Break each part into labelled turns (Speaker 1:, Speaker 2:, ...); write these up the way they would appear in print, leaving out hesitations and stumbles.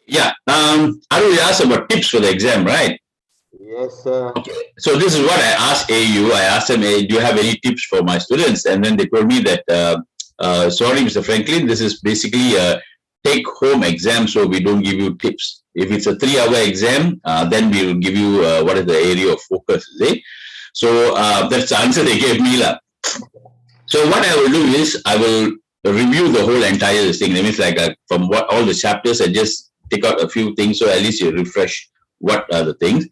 Speaker 1: Yeah. Aru, you asked about tips for the exam, right?
Speaker 2: Yes, sir.
Speaker 1: Okay. So this is what I asked AU. I asked them, hey, do you have any tips for my students? And then they told me that, sorry, Mr. Franklin, this is basically a take-home exam, so we don't give you tips. If it's a 3-hour exam, then we will give you what is the area of focus. So that's the answer they gave me. So what I will do is I will review the whole entire thing. That means like from what all the chapters, I just take out a few things so at least you refresh what are the things.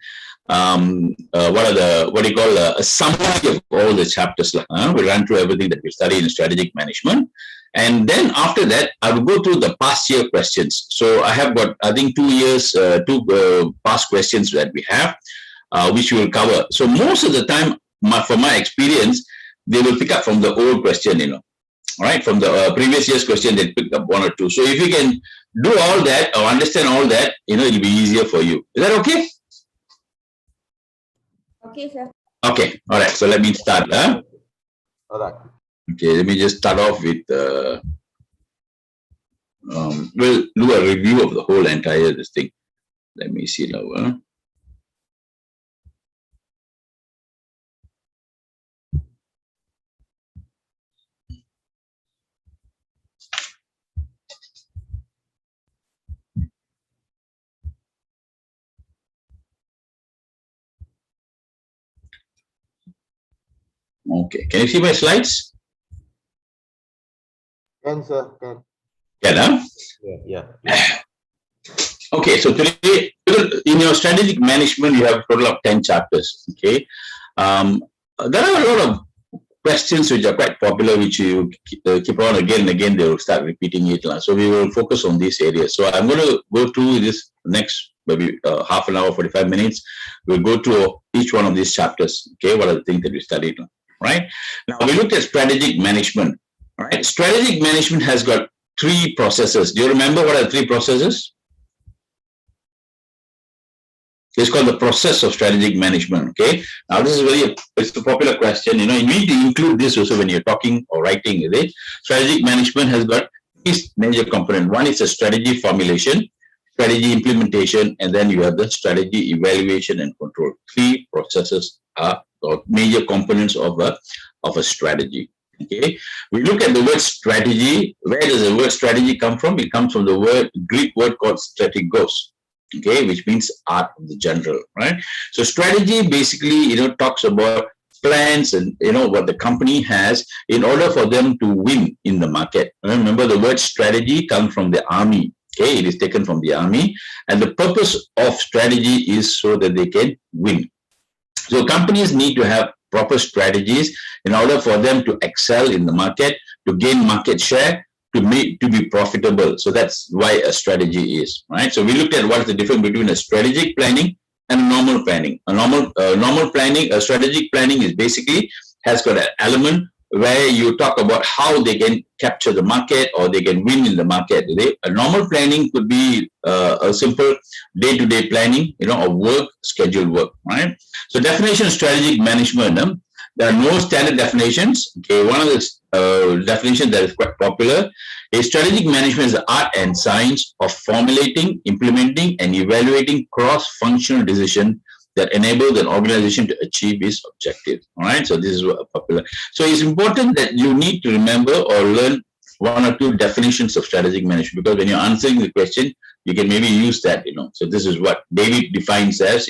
Speaker 1: What are the what do you call a summary of all the chapters? We run through everything that we study in strategic management, and then after that, I will go through the past year questions. So I have got I think 2 years, two past questions that we have, which we will cover. So most of the time, from my experience, they will pick up from the old question, all right, from the previous year's question, they pick up one or two. So if you can do all that or understand all that, it'll be easier for you. Is that okay?
Speaker 3: Okay, sir.
Speaker 1: Okay, all right. So let me start.
Speaker 2: All right.
Speaker 1: Okay, let me just start off with. We'll do a review of the whole entire this thing. Let me see now. Okay, can you see my slides?
Speaker 2: Can, sir. Can.
Speaker 1: Yeah,
Speaker 2: Yeah.
Speaker 1: Okay, so today in your strategic management, you have a total of 10 chapters. Okay, there are a lot of questions which are quite popular, which you keep on again and again, they will start repeating it. So we will focus on these areas. So I'm going to go through this next maybe half an hour, 45 minutes. We'll go to each one of these chapters. Okay, what are the things that we studied? Right now, we looked at strategic management. All right, strategic management has got 3 processes. Do you remember what are the 3 processes? It's called the process of strategic management. Okay. Now this is it's a popular question. You need to include this also when you're talking or writing. Strategic management has got 3 major components. One is a strategy formulation, strategy implementation, and then you have the strategy evaluation and control. 3 processes are major components of a strategy. Okay. We look at the word strategy. Where does the word strategy come from? It comes from the Greek word called strategos. Okay, which means art of the general, right? So strategy basically, talks about plans and, what the company has in order for them to win in the market. Remember, the word strategy comes from the army. Okay, it is taken from the army. And the purpose of strategy is so that they can win. So companies need to have proper strategies in order for them to excel in the market, to gain market share, to be profitable. So that's why a strategy is, right? So we looked at what's the difference between a strategic planning and normal planning. A normal planning, a strategic planning is basically has got an element where you talk about how they can capture the market or they can win in the market. A normal planning could be a simple day-to-day planning, of work, scheduled work, right? So definition of strategic management, there are no standard definitions. Okay, one of the definitions that is quite popular is strategic management is the art and science of formulating, implementing, and evaluating cross-functional decisions that enable an organization to achieve its objective. All right, so this is popular. So it's important that you need to remember or learn 1 or 2 definitions of strategic management, because when you're answering the question, you can maybe use that. So this is what David defines as,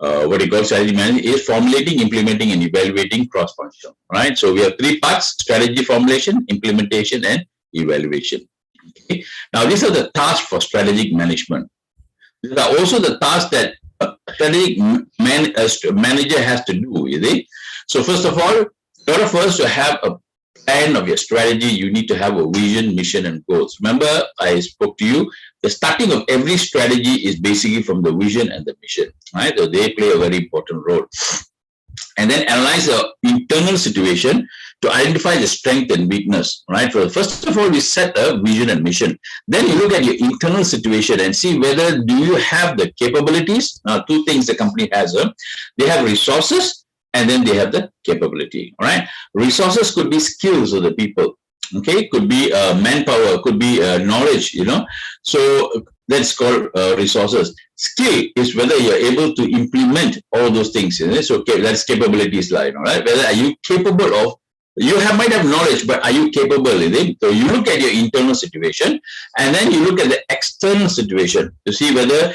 Speaker 1: what he calls strategy management is formulating, implementing, and evaluating cross-functional. Right. So we have 3 parts: strategy formulation, implementation, and evaluation. Okay. Now these are the tasks for strategic management. These are also the tasks that a strategic manager has to do. So first of all, in order for us to have a plan of your strategy, you need to have a vision, mission, and goals. Remember, I spoke to you. The starting of every strategy is basically from the vision and the mission, right? So they play a very important role. And then analyze the internal situation to identify the strength and weakness, right? So first of all, we set a vision and mission. Then you look at your internal situation and see whether do you have the capabilities. Now, 2 things the company has. They have resources and then they have the capability, all right? Resources could be skills of the people. Okay, could be manpower, could be knowledge, So that's called resources. Skill is whether you're able to implement all those things. So okay, that's capabilities, right? Whether are you capable of, might have knowledge, but are you capable? So you look at your internal situation, and then you look at the external situation to see whether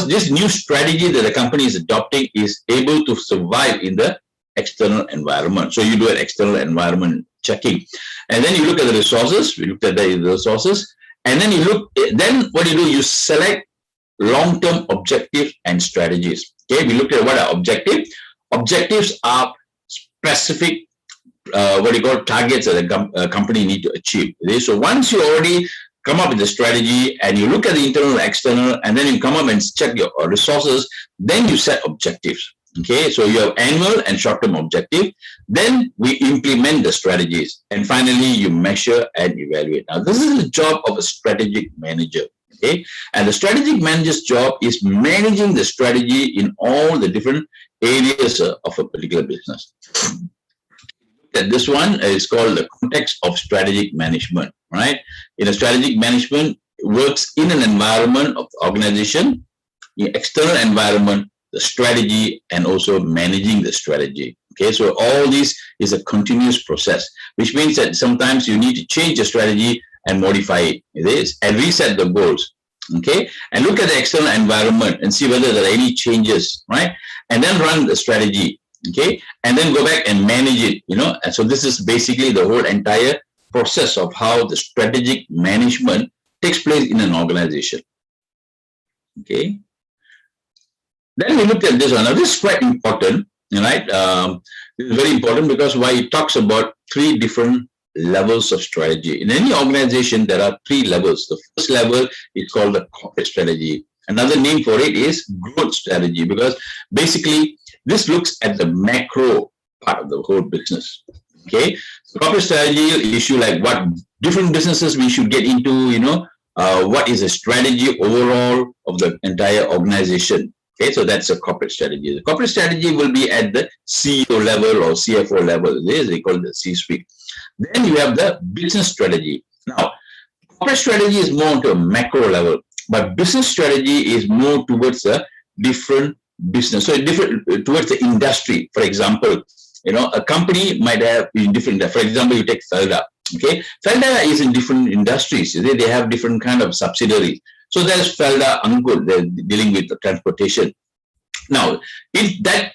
Speaker 1: this new strategy that the company is adopting is able to survive in the external environment. So you do an external environment checking, and then you look at the resources. We looked at the resources, and then then what you do, you select long-term objectives and strategies. Okay, we looked at what are objectives. Objectives are specific, what you call targets that a company need to achieve. Okay? So once you already come up with a strategy and you look at the internal and external, and then you come up and check your resources, then you set objectives. Okay, so you have annual and short-term objective. Then we implement the strategies, and finally you measure and evaluate. Now, this is the job of a strategic manager. Okay, and the strategic manager's job is managing the strategy in all the different areas of a particular business. That this one is called the context of strategic management. Right? In a strategic management, works in an environment of the organization, the external environment, the strategy, and also managing the strategy. Okay, so all this is a continuous process, which means that sometimes you need to change the strategy and modify it, and reset the goals. Okay, and look at the external environment and see whether there are any changes, right? And then run the strategy. Okay, and then go back and manage it. And so this is basically the whole entire process of how the strategic management takes place in an organization. Okay. Then we looked at this one. Now, this is quite important, right? This is very important because why it talks about 3 different levels of strategy. In any organization, there are 3 levels. The first level is called the corporate strategy. Another name for it is growth strategy, because basically this looks at the macro part of the whole business. Okay, so corporate strategy will issue like what different businesses we should get into. What is the strategy overall of the entire organization. Okay, so that's a corporate strategy. The corporate strategy will be at the CEO level or CFO level. They call it the C-suite. Then you have the business strategy. Now, corporate strategy is more to a macro level, but business strategy is more towards a different business. So different towards the industry. For example, a company might have in different. For example, you take Felda. Okay, Felda is in different industries. They have different kind of subsidiaries. So there's Felda Angul, they're dealing with the transportation. Now, if that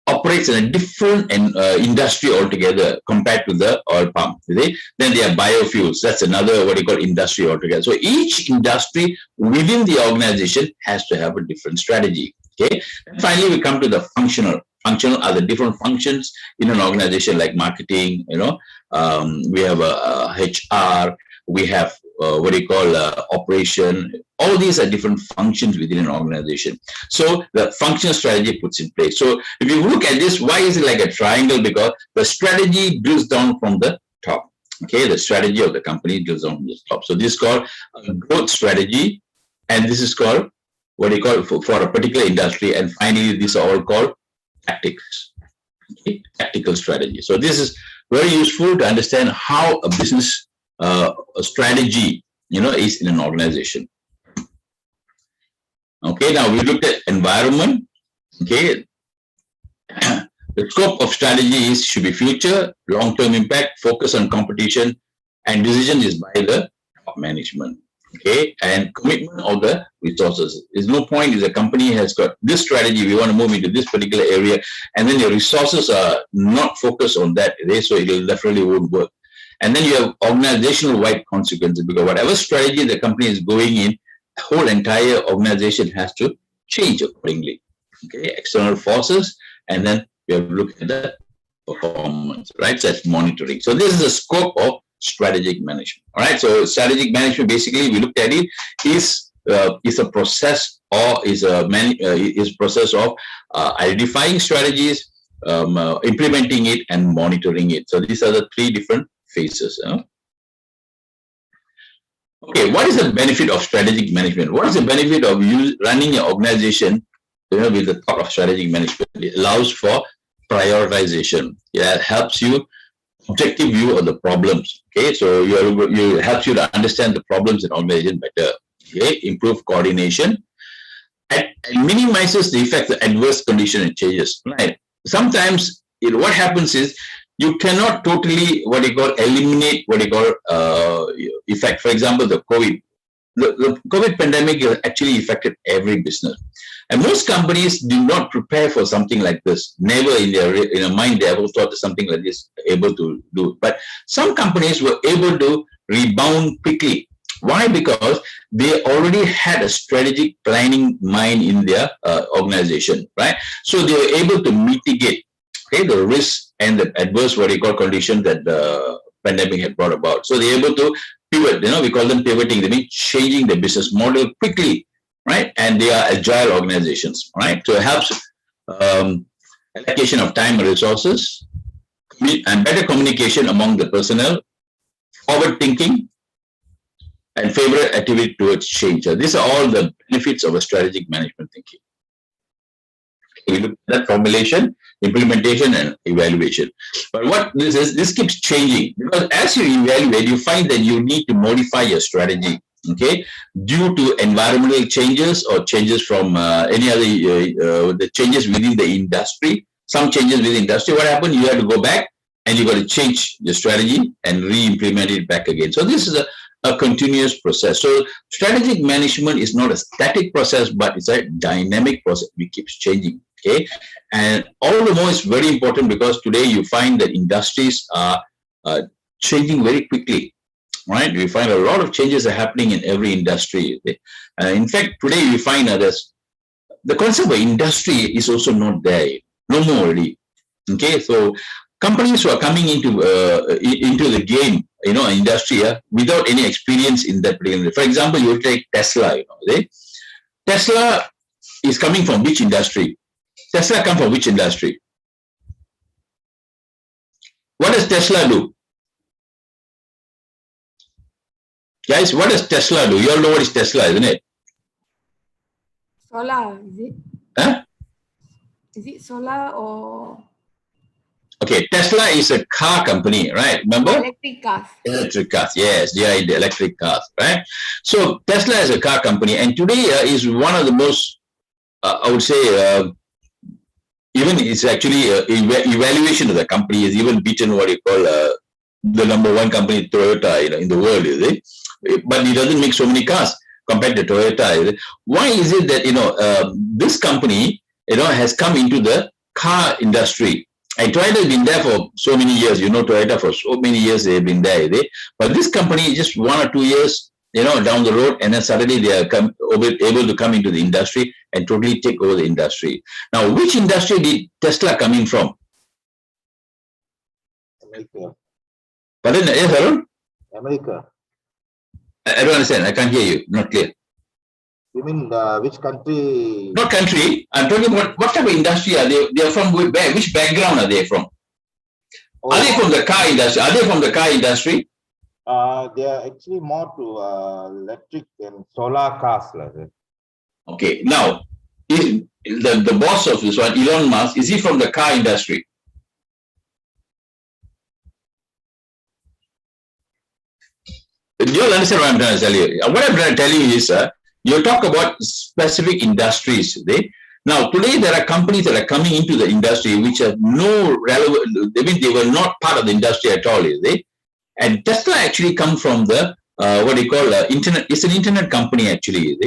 Speaker 1: operates in a different industry altogether compared to the oil pump, then they have biofuels. That's another what you call industry altogether. So each industry within the organization has to have a different strategy. Okay. And finally, we come to the functional. Functional are the different functions in an organization like marketing. We have HR. We have what you call operation. All these are different functions within an organization. So the functional strategy puts in place. So if you look at this, why is it like a triangle? Because the strategy drills down from the top. Okay, the strategy of the company drills down from the top. So this is called a growth strategy, and this is called what you call for a particular industry. And finally, these are all called tactics. Okay, tactical strategy. So this is very useful to understand how a business a strategy, is in an organization. Okay, now we looked at environment. Okay, the scope of strategy should be future, long-term impact, focus on competition, and decision is by the top management. Okay, and commitment of the resources. There's no point if the company has got this strategy, we want to move into this particular area, and then your resources are not focused on that, so it definitely won't work. And then you have organizational-wide consequences, because whatever strategy the company is going in, the whole entire organization has to change accordingly. Okay, external forces, and then you have to look at the performance, right? So that's monitoring. So this is the scope of strategic management. All right. So strategic management, basically, we looked at it is a process or is a process of identifying strategies, implementing it, and monitoring it. So these are the 3 different phases. Okay, what is the benefit of strategic management? What is the benefit of running your organization with the thought of strategic management? It allows for prioritization. It helps you objective view of the problems. Okay, so you helps you to understand the problems in organization better. Okay, improve coordination and minimizes the effects of adverse condition and changes. Right. Sometimes what happens is you cannot totally what you call eliminate what you call effect. For example, the COVID. The COVID pandemic actually affected every business. And most companies do not prepare for something like this. Never in their mind they ever thought that something like this able to do. But some companies were able to rebound quickly. Why? Because they already had a strategic planning mind in their organization, right? So they were able to mitigate the risks and the adverse what you call conditions that the pandemic had brought about. So they're able to pivot. We call them pivoting. They mean changing the business model quickly, right? And they are agile organizations, right? So it helps allocation of time and resources and better communication among the personnel, forward thinking, and favorite activity towards change. So these are all the benefits of a strategic management thinking. We look at that formulation, implementation, and evaluation. But what this is, this keeps changing because as you evaluate, you find that you need to modify your strategy. Okay, due to environmental changes or changes from any other the changes within the industry. Some changes within the industry. What happened? You have to go back and you got to change the strategy and re-implement it back again. So this is a continuous process. So strategic management is not a static process, but it's a dynamic process. It keeps changing. Okay, and all the more it's very important because today you find that industries are changing very quickly. Right, we find a lot of changes are happening in every industry. In fact, today we find that the concept of industry is also not there, no more already. Okay, so companies who are coming into the game, industry without any experience in that particular. For example, you take Tesla. Tesla is coming from which industry? Tesla come from which industry? What does Tesla do? Guys, what does Tesla do? You all know what is Tesla, isn't it?
Speaker 3: Solar, is it?
Speaker 1: Huh?
Speaker 3: Is it solar or?
Speaker 1: Okay, Tesla is a car company, right? Remember?
Speaker 3: Electric cars.
Speaker 1: Electric cars, yes, they are the electric cars, right? So Tesla is a car company, and today is one of the most, I would say, even it's actually evaluation of the company is even beaten what you call the number one company, Toyota, in the world, is it? But it doesn't make so many cars compared to Toyota. Why is it that this company has come into the car industry? And Toyota has been there for so many years. Toyota for so many years they've been there. But this company just 1 or 2 years down the road, and then suddenly they are able to come into the industry and totally take over the industry. Now, which industry did Tesla come in from?
Speaker 2: America.
Speaker 1: Pardon? Yes, Arun?
Speaker 2: America.
Speaker 1: I don't understand. I can't hear you. Not clear.
Speaker 2: You mean which country?
Speaker 1: Not country. I'm talking about what type of industry are they? They are from where? Which background are they from?
Speaker 2: Oh,
Speaker 1: Are they from the car industry? Are they from the car industry?
Speaker 2: they are actually more to electric and solar cars. Like that.
Speaker 1: Okay. Now, is the boss of this one, Elon Musk, is he from the car industry? Do you all understand what I'm trying to tell you? What I'm trying to tell you is, you talk about specific industries. Now, today there are companies that are coming into the industry which have no relevant. They were not part of the industry at all. And Tesla actually come from the what do you call internet? It's an internet company actually.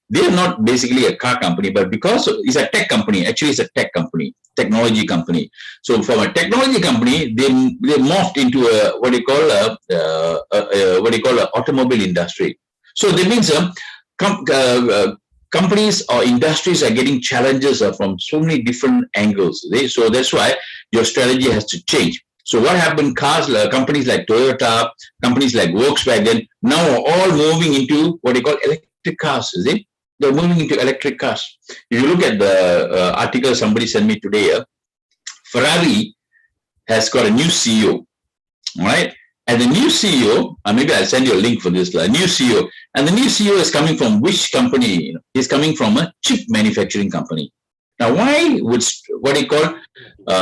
Speaker 1: They are not basically a car company, but because it's a tech company. Actually, it's a tech company, technology company. So from a technology company, they morphed into a what do you call an automobile industry. So that means companies or industries are getting challenges from so many different angles. So that's why your strategy has to change. So what happened? Companies like Toyota, companies like Volkswagen, now are all moving into what they call electric cars. They're moving into electric cars. If you look at the article somebody sent me today, Ferrari has got a new CEO, right? And the new CEO, maybe I'll send you a link for this, new CEO. And the new CEO is coming from which company? He's coming from a chip manufacturing company. Now, why would what do you call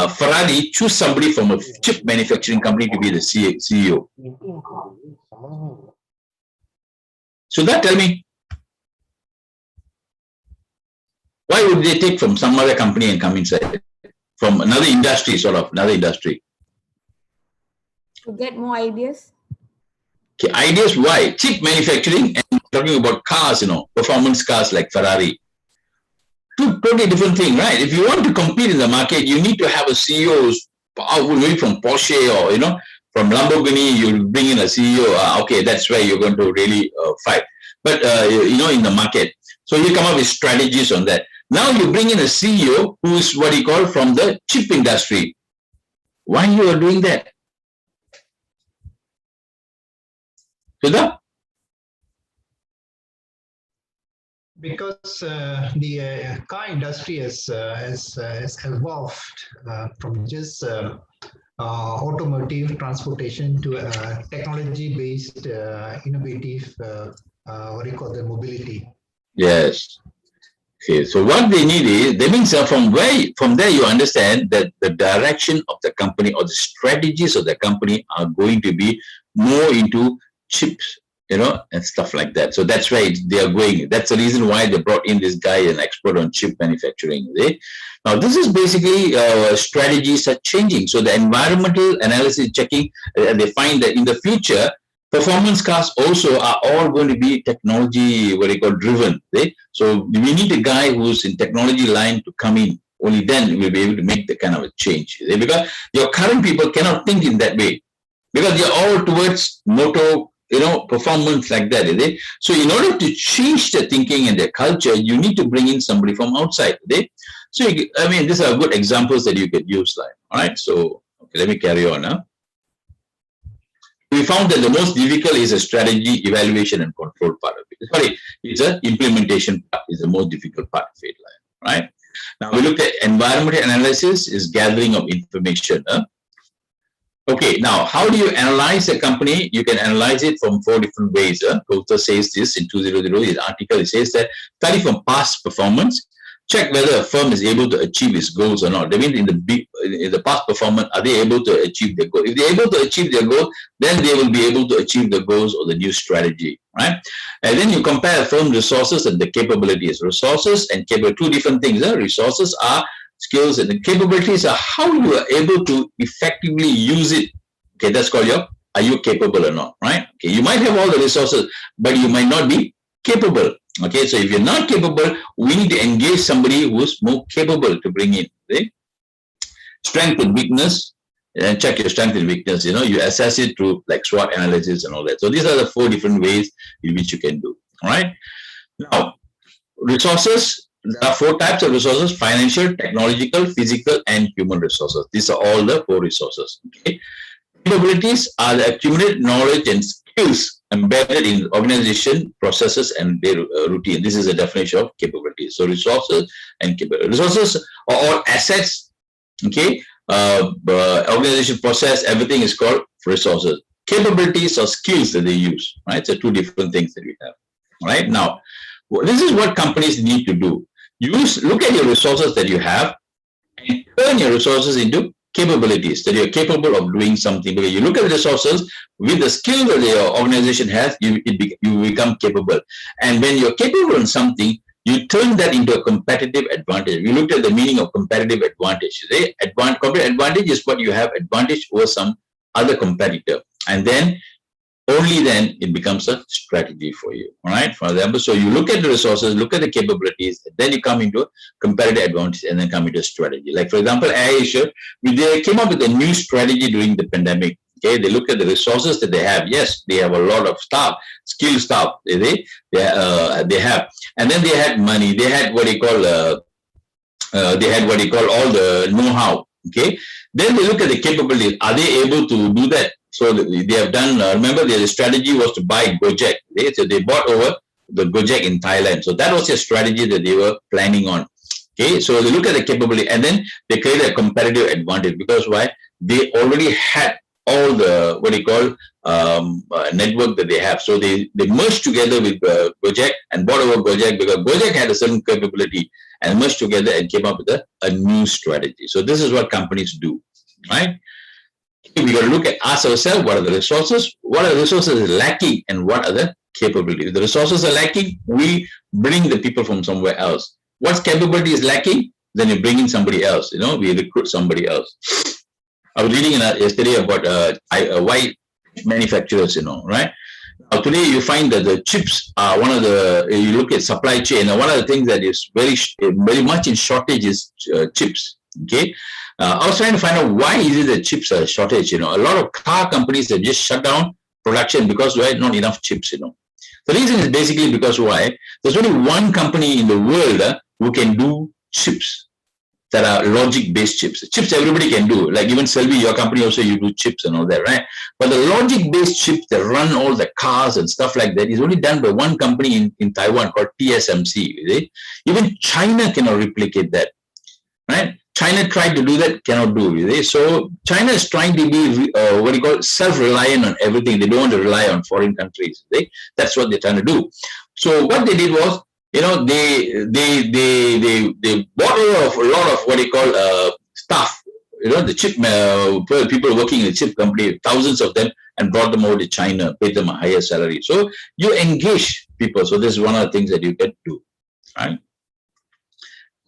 Speaker 1: Ferrari choose somebody from a chip manufacturing company to be the CEO? So that tell me, why would they take from some other company and come inside from another industry, sort of another industry?
Speaker 3: To get more ideas.
Speaker 1: Okay, ideas why? Chip manufacturing, and talking about cars, performance cars like Ferrari. Two totally different thing, right? If you want to compete in the market, you need to have a CEO who's powerful, maybe from Porsche or, from Lamborghini, you bring in a CEO. Okay, that's where you're going to really fight. But, in the market. So you come up with strategies on that. Now you bring in a CEO who's what you call from the chip industry. Why you are doing that? Sudha?
Speaker 4: Because the car industry has evolved from just automotive transportation to technology-based, innovative, what do you call the mobility?
Speaker 1: Yes. Okay. So what they need is, that means from there you understand that the direction of the company or the strategies of the company are going to be more into chips, and stuff like that. So that's why they are going. That's the reason why they brought in this guy, an expert on chip manufacturing. Now, this is basically strategies are changing. So the environmental analysis checking, they find that in the future, performance cars also are all going to be technology, what they call driven. So we need a guy who's in technology line to come in. Only then we'll be able to make the kind of a change. Because your current people cannot think in that way. Because they're all towards motor, performance like that. So in order to change the thinking and the culture, you need to bring in somebody from outside. So, these are good examples that you could use. All right. So, okay, let me carry on. We found that the most difficult is a strategy, evaluation, and control part of it. Sorry, it's an implementation part is the most difficult part of it. Right. Now, we look at environmental analysis is gathering of information. Okay, now, how do you analyze a company? You can analyze it from 4 different ways. Coulter says this in 2000, his article, it says that study from past performance, check whether a firm is able to achieve its goals or not. That means in the past performance, are they able to achieve their goal? If they're able to achieve their goal, then they will be able to achieve the goals of the new strategy, right? And then you compare a firm resources and the capabilities. Resources and capability, two different things. Resources are skills, and the capabilities are how you are able to effectively use it. Okay, that's called are you capable or not, right? Okay, you might have all the resources, but you might not be capable. Okay, so if you're not capable, we need to engage somebody who's more capable to bring in. Okay? Strength and weakness, and check your strength and weakness. You assess it through like SWOT analysis and all that. So these are the 4 different ways in which you can do. All right. Now, resources. There are 4 types of resources: financial, technological, physical, and human resources. These are all the 4 resources. Okay. Capabilities are the accumulated knowledge and skills embedded in organization, processes, and their routine. This is a definition of capabilities. So resources and capabilities. Resources are all assets. Okay. Organization, process, everything is called resources. Capabilities are skills that they use. Right. So 2 different things that we have. All right. Now, this is what companies need to do. Look at your resources that you have and turn your resources into capabilities, that you're capable of doing something. Because you look at the resources with the skill that your organization has, you become capable. And when you're capable in something, you turn that into a competitive advantage. We looked at the meaning of competitive advantage. Competitive advantage is what you have advantage over some other competitor. And then only then it becomes a strategy for you. All right. For example, so you look at the resources, look at the capabilities, then you come into competitive advantage and then come into strategy. Like, for example, AirAsia, they came up with a new strategy during the pandemic. Okay, they look at the resources that they have. Yes, they have a lot of staff, skilled staff. They have, and then they had money. They had what they call all the know-how. Okay, then they look at the capabilities. Are they able to do that? So they have done, remember their strategy was to buy Gojek. Okay? So they bought over the Gojek in Thailand. So that was a strategy that they were planning on. Okay, so they look at the capability and then they create a competitive advantage because why? They already had all the, network that they have. So they merged together with Gojek and bought over Gojek because Gojek had a certain capability and merged together and came up with a new strategy. So this is what companies do, right? We got to look at ask ourselves, what are the resources? What are the resources lacking and what are the capabilities? If the resources are lacking, we bring the people from somewhere else. What's capability is lacking, then you bring in somebody else, we recruit somebody else. I was reading yesterday about why manufacturers, right? Now today you find that the chips are one of the, you look at supply chain, and one of the things that is very much in shortage is chips, okay? I was trying to find out why is it that chips are shortage, a lot of car companies have just shut down production because why not enough chips, The reason is basically because why? There's only one company in the world who can do chips that are logic-based chips. Chips everybody can do. Like even Selvi, your company also, you do chips and all that, right? But the logic-based chips that run all the cars and stuff like that is only done by one company in Taiwan called TSMC. Right? Even China cannot replicate that, right? China tried to do that, cannot do it. So China is trying to be self-reliant on everything. They don't want to rely on foreign countries. That's what they're trying to do. So what they did was, they bought a lot of what they call staff. The chip people working in the chip company, thousands of them, and brought them over to China, paid them a higher salary. So you engage people. So this is one of the things that you can do, right?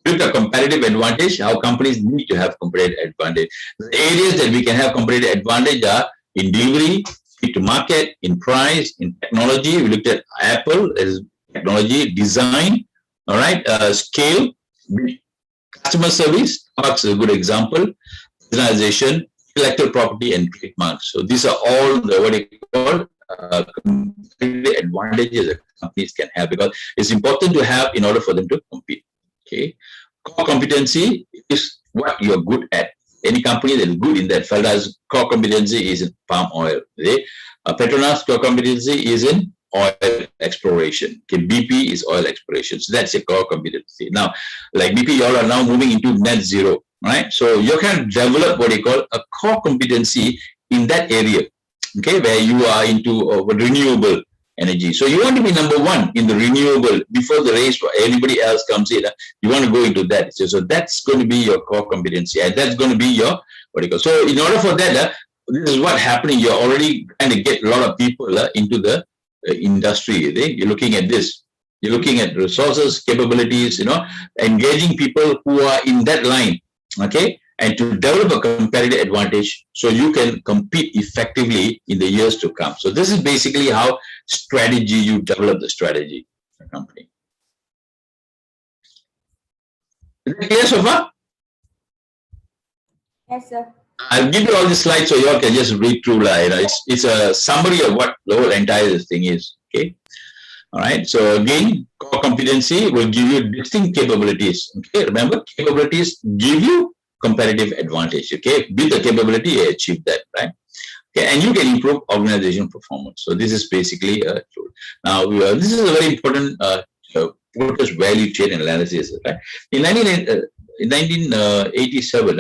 Speaker 1: With a comparative advantage, how companies need to have comparative advantage. The areas that we can have comparative advantage are in delivery, speed to market, in price, in technology. We looked at Apple as technology, design, all right, scale, customer service. Starbucks is a good example. Personalization, intellectual property, and trademarks. So these are all the what you call competitive advantages that companies can have, because it's important to have in order for them to compete. Okay, core competency is what you're good at. Any company that is good in that Felda's core competency is in palm oil. Okay? Petronas core competency is in oil exploration. Okay, BP is oil exploration. So that's a core competency. Now, like BP, you all are now moving into net zero, right? So you can develop what you call a core competency in that area. Okay, where you are into renewable energy. So you want to be number one in the renewable before the race for anybody else comes in. You want to go into that. So that's going to be your core competency, and that's going to be your what you call. So in order for that, this is what happening. You're already trying to get a lot of people into the industry. You're looking at this. You're looking at resources, capabilities. Engaging people who are in that line. Okay. And to develop a competitive advantage so you can compete effectively in the years to come. So this is basically how you develop the strategy for a company. Is that clear so far?
Speaker 3: Yes, sir.
Speaker 1: I'll give you all the slides so you all can just read through. It's a summary of what the whole entire thing is. Okay. All right. So again, core competency will give you distinct capabilities. Okay. Remember, capabilities give you competitive advantage. Okay, with the capability, you achieve that, right? Okay, and you can improve organizational performance. So this is basically a tool. Now, this is a very important value chain analysis. Right? In 1987,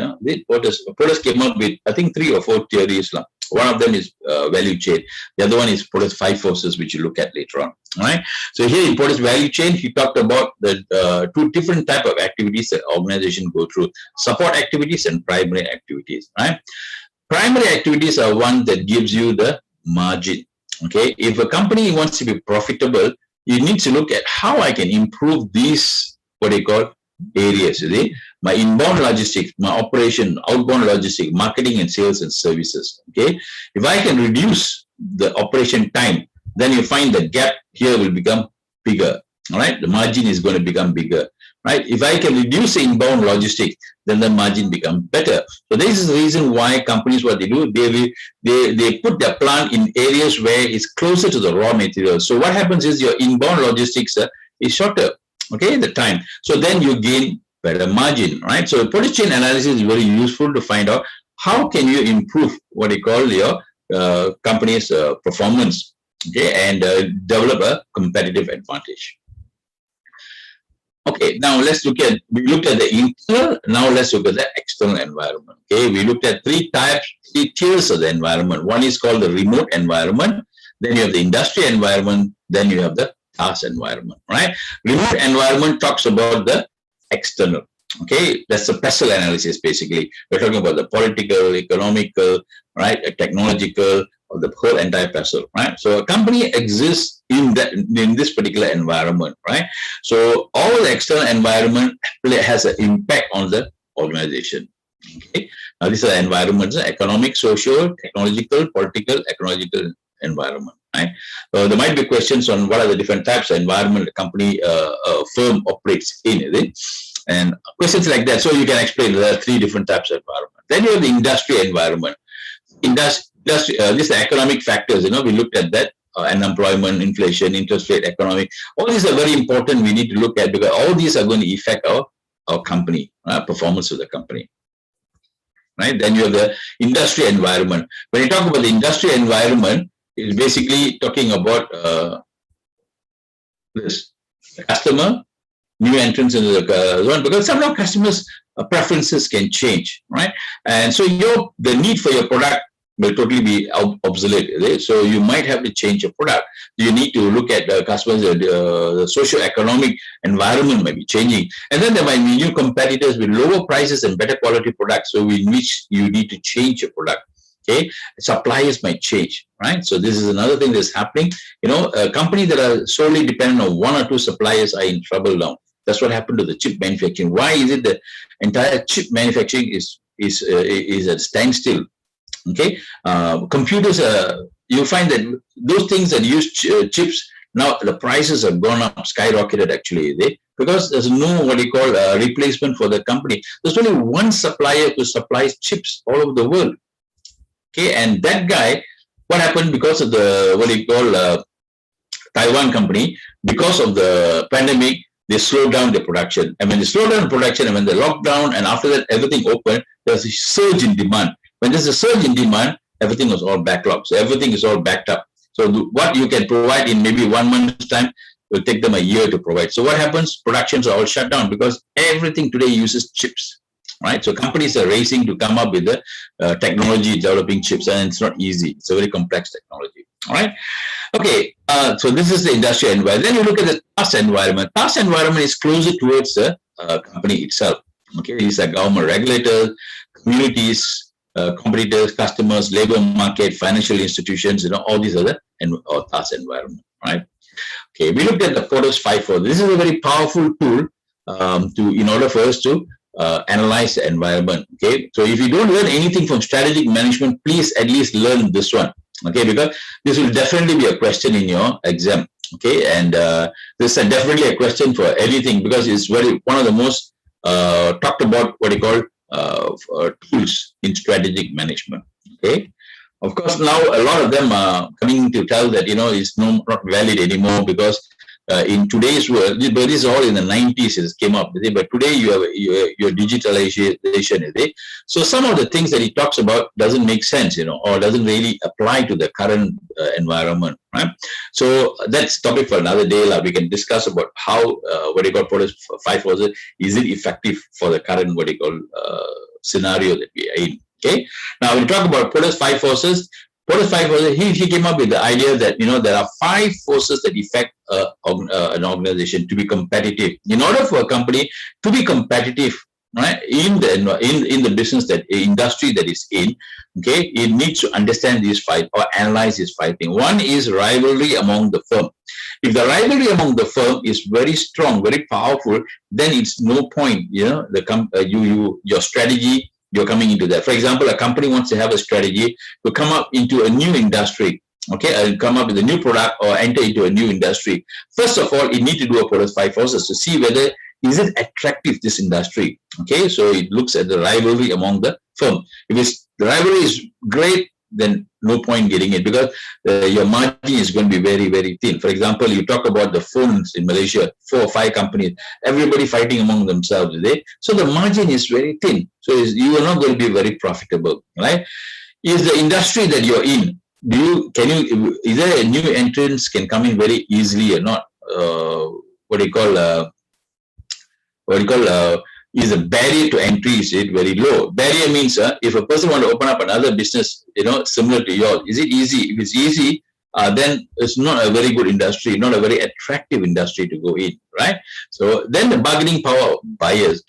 Speaker 1: Portas came up with I think 3 or 4 theories. One of them is value chain. The other one is Portas 5 forces, which you look at later on. All right. So here in Portas value chain, he talked about the 2 different type of activities that organization go through: support activities and primary activities. Right. Primary activities are one that gives you the margin. Okay. If a company wants to be profitable, you need to look at how I can improve these what they call areas. My inbound logistics, my operation, outbound logistics, marketing and sales and services. Okay, if I can reduce the operation time, then you find the gap here will become bigger. All right, the margin is going to become bigger. Right, if I can reduce the inbound logistics, then the margin becomes better. So this is the reason why companies what they do, they put their plant in areas where it's closer to the raw material. So what happens is your inbound logistics is shorter. Okay, the time. So then you gain better margin, right? So Portas chain analysis is very useful to find out how can you improve what you call your company's performance, okay, and develop a competitive advantage. Okay, now we looked at the internal, now let's look at the external environment. Okay, we looked at 3 tiers of the environment. One is called the remote environment, then you have the industry environment, then you have the task environment, right? Remote environment talks about the external. Okay, that's the pestle analysis basically. We're talking about the political, economical, right, technological, or the whole entire pestle, right? So a company exists in this particular environment, right? So all the external environment has an impact on the organization. Okay, now these are environments: economic, social, technological, political, ecological environment. Right. So there might be questions on what are the different types of environment a company, firm operates in, is it? And questions like that. So you can explain there are 3 different types of environment. Then you have the industry environment. These are economic factors. We looked at that. Unemployment, inflation, interest rate, economic. All these are very important. We need to look at because all these are going to affect our company, performance of the company. Right. Then you have the industry environment. When you talk about the industry environment, it's basically talking about this the customer, new entrants into the zone, because some of customers' preferences can change, right? And so the need for your product will totally be obsolete. Right? So you might have to change your product. You need to look at the customers, the socio-economic environment might be changing. And then there might be new competitors with lower prices and better quality products. So in which you need to change your product. Okay, suppliers might change, right? So this is another thing that's happening. Companies that are solely dependent on 1 or 2 suppliers are in trouble now. That's what happened to the chip manufacturing. Why is it the entire chip manufacturing is at standstill? Okay, computers. You find that those things that use chips now the prices have gone up, skyrocketed actually. Because there's no what you call replacement for the company. There's only one supplier who supplies chips all over the world. Okay, and that guy, what happened because of the what you call Taiwan company, because of the pandemic, they slowed down the production. And when they slowed down the production, and when they locked down, and after that everything opened, there's a surge in demand. When there's a surge in demand, everything was all backlogged. So everything is all backed up. So what you can provide in maybe 1 month's time will take them a year to provide. So what happens? Productions are all shut down because everything today uses chips. Right, so companies are racing to come up with the technology developing chips, and it's not easy. It's a very complex technology. All right, okay. So this is the industrial environment. Then you look at the task environment. Task environment is closer towards the company itself. Okay, these are government regulators, communities, competitors, customers, labor market, financial institutions. All these other task environment. Right. Okay, we looked at the Porter's 5 for this is a very powerful tool in order for us to analyze the environment. Okay, so if you don't learn anything from strategic management, please at least learn this one. Okay, because this will definitely be a question in your exam. Okay, and this is definitely a question for anything because it's one of the most talked about what you call tools in strategic management. Okay, of course now a lot of them are coming to tell that it's not valid anymore because in today's world, but this is all in the 90s it came up. But today you have your digitalization. So some of the things that he talks about doesn't make sense, or doesn't really apply to the current environment. Right? So that's topic for another day. We can discuss about how what you call Porter's 5 forces is it effective for the current what you call scenario that we are in. Okay. Now we'll talk about Porter's 5 forces. Porter's 5 forces. He came up with the idea that there are 5 forces that affect an organization to be competitive. In order for a company to be competitive, right, in the business industry that is in, okay, it needs to understand these 5 or analyze these 5 things. One is rivalry among the firm. If the rivalry among the firm is very strong, very powerful, then it's no point. Your strategy. You're coming into that. For example, a company wants to have a strategy to come up into a new industry, okay, come up with a new product or enter into a new industry. First of all, it needs to do a Porter's 5 forces to see whether is it attractive, this industry. Okay, so it looks at the rivalry among the firm. If the rivalry is great, then no point getting it because your margin is going to be very, very thin. For example, you talk about the phones in Malaysia, 4 or 5 companies, everybody fighting among themselves. So the margin is very thin. So you are not going to be very profitable, right? Is the industry that you're in, is there a new entrance can come in very easily or not? Is the barrier to entry is it very low? Barrier means if a person want to open up another business, similar to yours, is it easy? If it's easy, then it's not a very good industry, not a very attractive industry to go in, right? So then the bargaining power of buyers.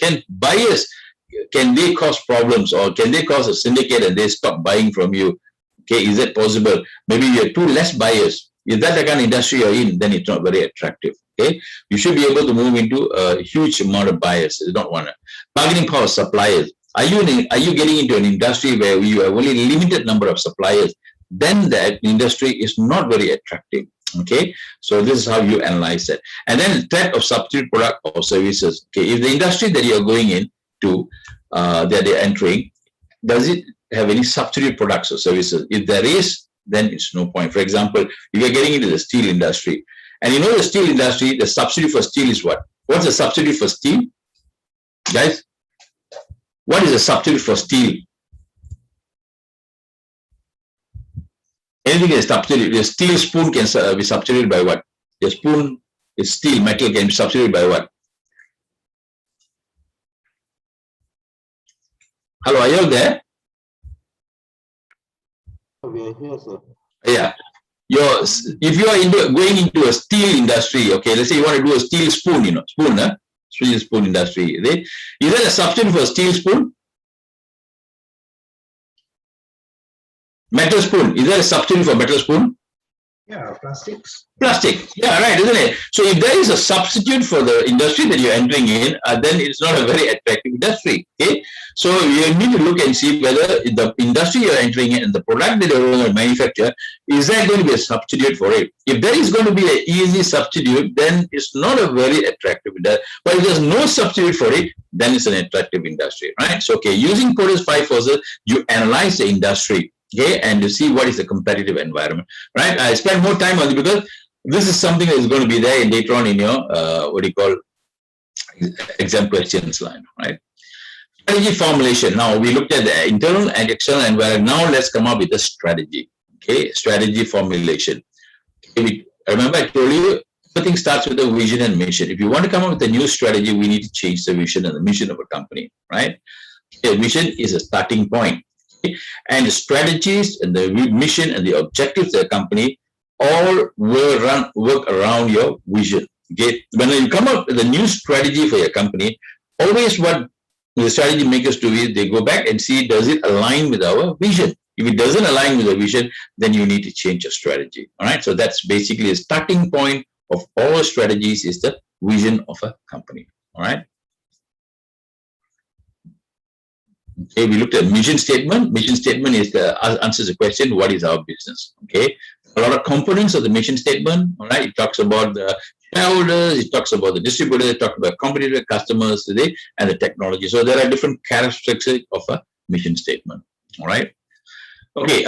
Speaker 1: Can they cause problems, or can they cause a syndicate and they stop buying from you? Okay, is that possible? Maybe you have two less buyers. If that's the kind of industry you're in, then it's not very attractive. Okay, you should be able to move into a huge amount of buyers. You don't want to. Bargaining power of suppliers. Are you getting into an industry where you have only a limited number of suppliers? Then that industry is not very attractive. Okay, so this is how you analyze it. And then threat of substitute product or services. Okay, if the industry that you're going in to that they're entering, does it have any substitute products or services? If there is, then it's no point. For example, if you're getting into the steel industry, and you know the steel industry, the substitute for steel is what? What's the substitute for steel? Guys, what is the substitute for steel? Anything is substituted. The steel spoon can be substituted by what? The spoon is steel, metal can be substituted by what? Hello, are you all there?
Speaker 2: We are here, sir.
Speaker 1: Yeah. If you are going into a steel industry, okay, let's say you want to do a steel spoon, steel spoon industry. Is that a substitute for a steel spoon? Metal spoon. Is that a substitute for metal spoon?
Speaker 4: Yeah, plastics.
Speaker 1: Plastic. Yeah, right, isn't it? So if there is a substitute for the industry that you're entering in, then it's not a very attractive industry. Okay. So you need to look and see whether the industry you're entering in and the product that you're going to manufacture, is that going to be a substitute for it? If there is going to be an easy substitute, then it's not a very attractive industry. But if there's no substitute for it, then it's an attractive industry, right? So, okay, using Porter's 5 forces, you analyze the industry. Okay, and to see what is the competitive environment, right? I spend more time on it because this is something that is going to be there later on in your exam questions line, right? Strategy formulation. Now we looked at the internal and external environment. Now let's come up with a strategy. Okay, strategy formulation. Okay, remember I told you everything starts with a vision and mission. If you want to come up with a new strategy, we need to change the vision and the mission of a company, right? Okay, vision is a starting point. And the strategies and the mission and the objectives of the company all will work around your vision. Okay, when you come up with a new strategy for your company, always what the strategy makers do is they go back and see, does it align with our vision? If it doesn't align with the vision, then you need to change your strategy. All right, so that's basically a starting point of all strategies is the vision of a company. All right. Okay, we looked at mission statement. Mission statement is answers the question, what is our business? Okay, a lot of components of the mission statement. All right, it talks about the shareholders, it talks about the distributors, it talks about competitor customers today, and the technology. So there are different characteristics of a mission statement. All right. Okay,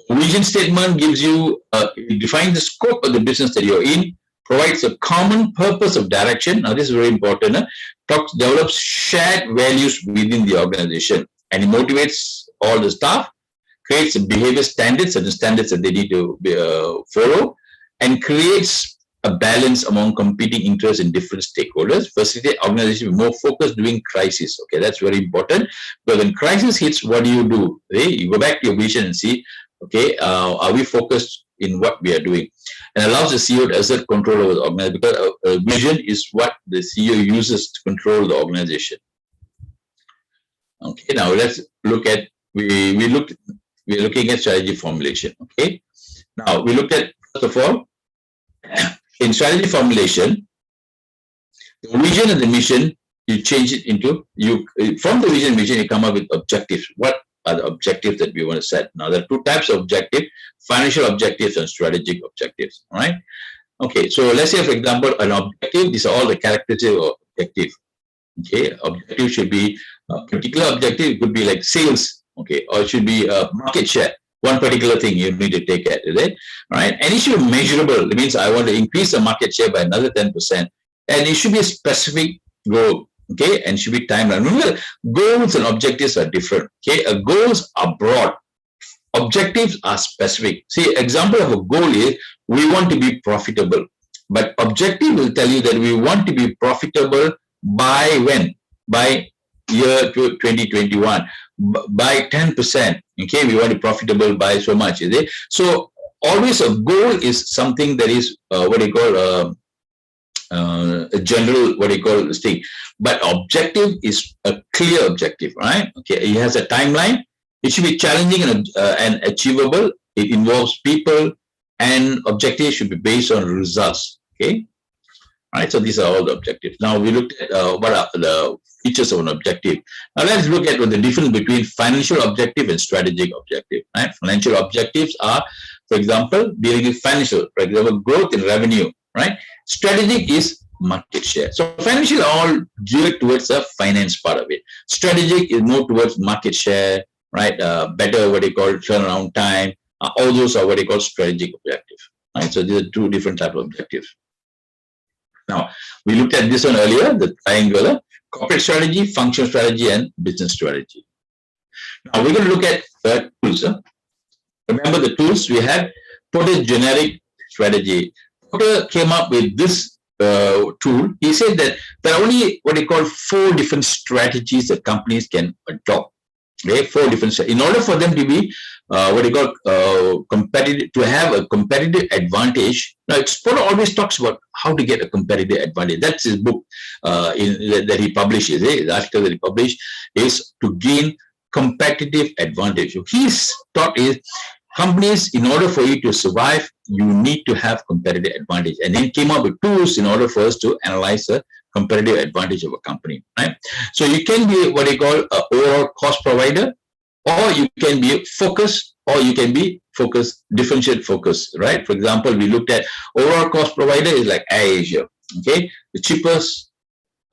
Speaker 1: vision statement gives you it defines the scope of the business that you're in, provides a common purpose of direction. Now, this is very important. Develops shared values within the organization, and it motivates all the staff, creates behavior standards, certain standards that they need to follow, and creates a balance among competing interests in different stakeholders. Facilitate organization more focused during crisis. Okay, that's very important. But when crisis hits, what do? Okay, you go back to your vision and see, okay, are we focused in what we are doing? And allows the CEO to assert control over the organization, because a vision is what the CEO uses to control the organization. Okay, now let's look at we're looking at strategy formulation. Okay, now we looked at, first of all, in strategy formulation, the vision and the mission, you change it into from the vision and mission you come up with objectives. What are the objectives that we want to set? Now there are two types of objectives: financial objectives and strategic objectives. All right. Okay, so let's say, for example, an objective. These are all the characteristics of objective. Okay, objective should be a particular objective. It could be like sales. Okay, or it should be a market share. One particular thing you need to take at, is it? Right? And it should be measurable. It means I want to increase the market share by another 10%. And it should be a specific goal. Okay, and should be timeline. Remember, goals and objectives are different. Okay, goals are broad. Objectives are specific. See, example of a goal is we want to be profitable. But objective will tell you that we want to be profitable by when? By year 2021. By 10%. Okay, we want to be profitable by so much, is it? So always a goal is something that is what you call a general, what you call this thing, but objective is a clear objective, right? Okay, it has a timeline. It should be challenging and achievable. It involves people, and objectives should be based on results. Okay, all right. So these are all the objectives. Now we looked at what are the features of an objective. Now let's look at the difference between financial objective and strategic objective. Right? Financial objectives are, for example, dealing with financial, for example, growth in revenue. Right? Strategic is market share. So financial are all geared towards the finance part of it. Strategic is more towards market share, right? Better what you call turnaround time. All those are what you call strategic objective. Right? So these are two different types of objectives. Now, we looked at this one earlier, the triangular: corporate strategy, functional strategy, and business strategy. Now, we're going to look at tools. Remember the tools we had? Porter's generic strategy. Porter came up with this tool. He said that there are only what they call 4 different strategies that companies can adopt. Okay, 4 different. In order for them to be what they call competitive, to have a competitive advantage. Now, Porter always talks about how to get a competitive advantage. That's his book that he publishes. The article that he published is to gain competitive advantage. So his thought is, companies, in order for you to survive, you need to have competitive advantage. And then came up with tools in order for us to analyze the competitive advantage of a company. Right? So you can be what they call an overall cost provider, or you can be focused, or you can be focused, differentiate focus. Right? For example, we looked at overall cost provider is like AirAsia. Okay, the cheapest.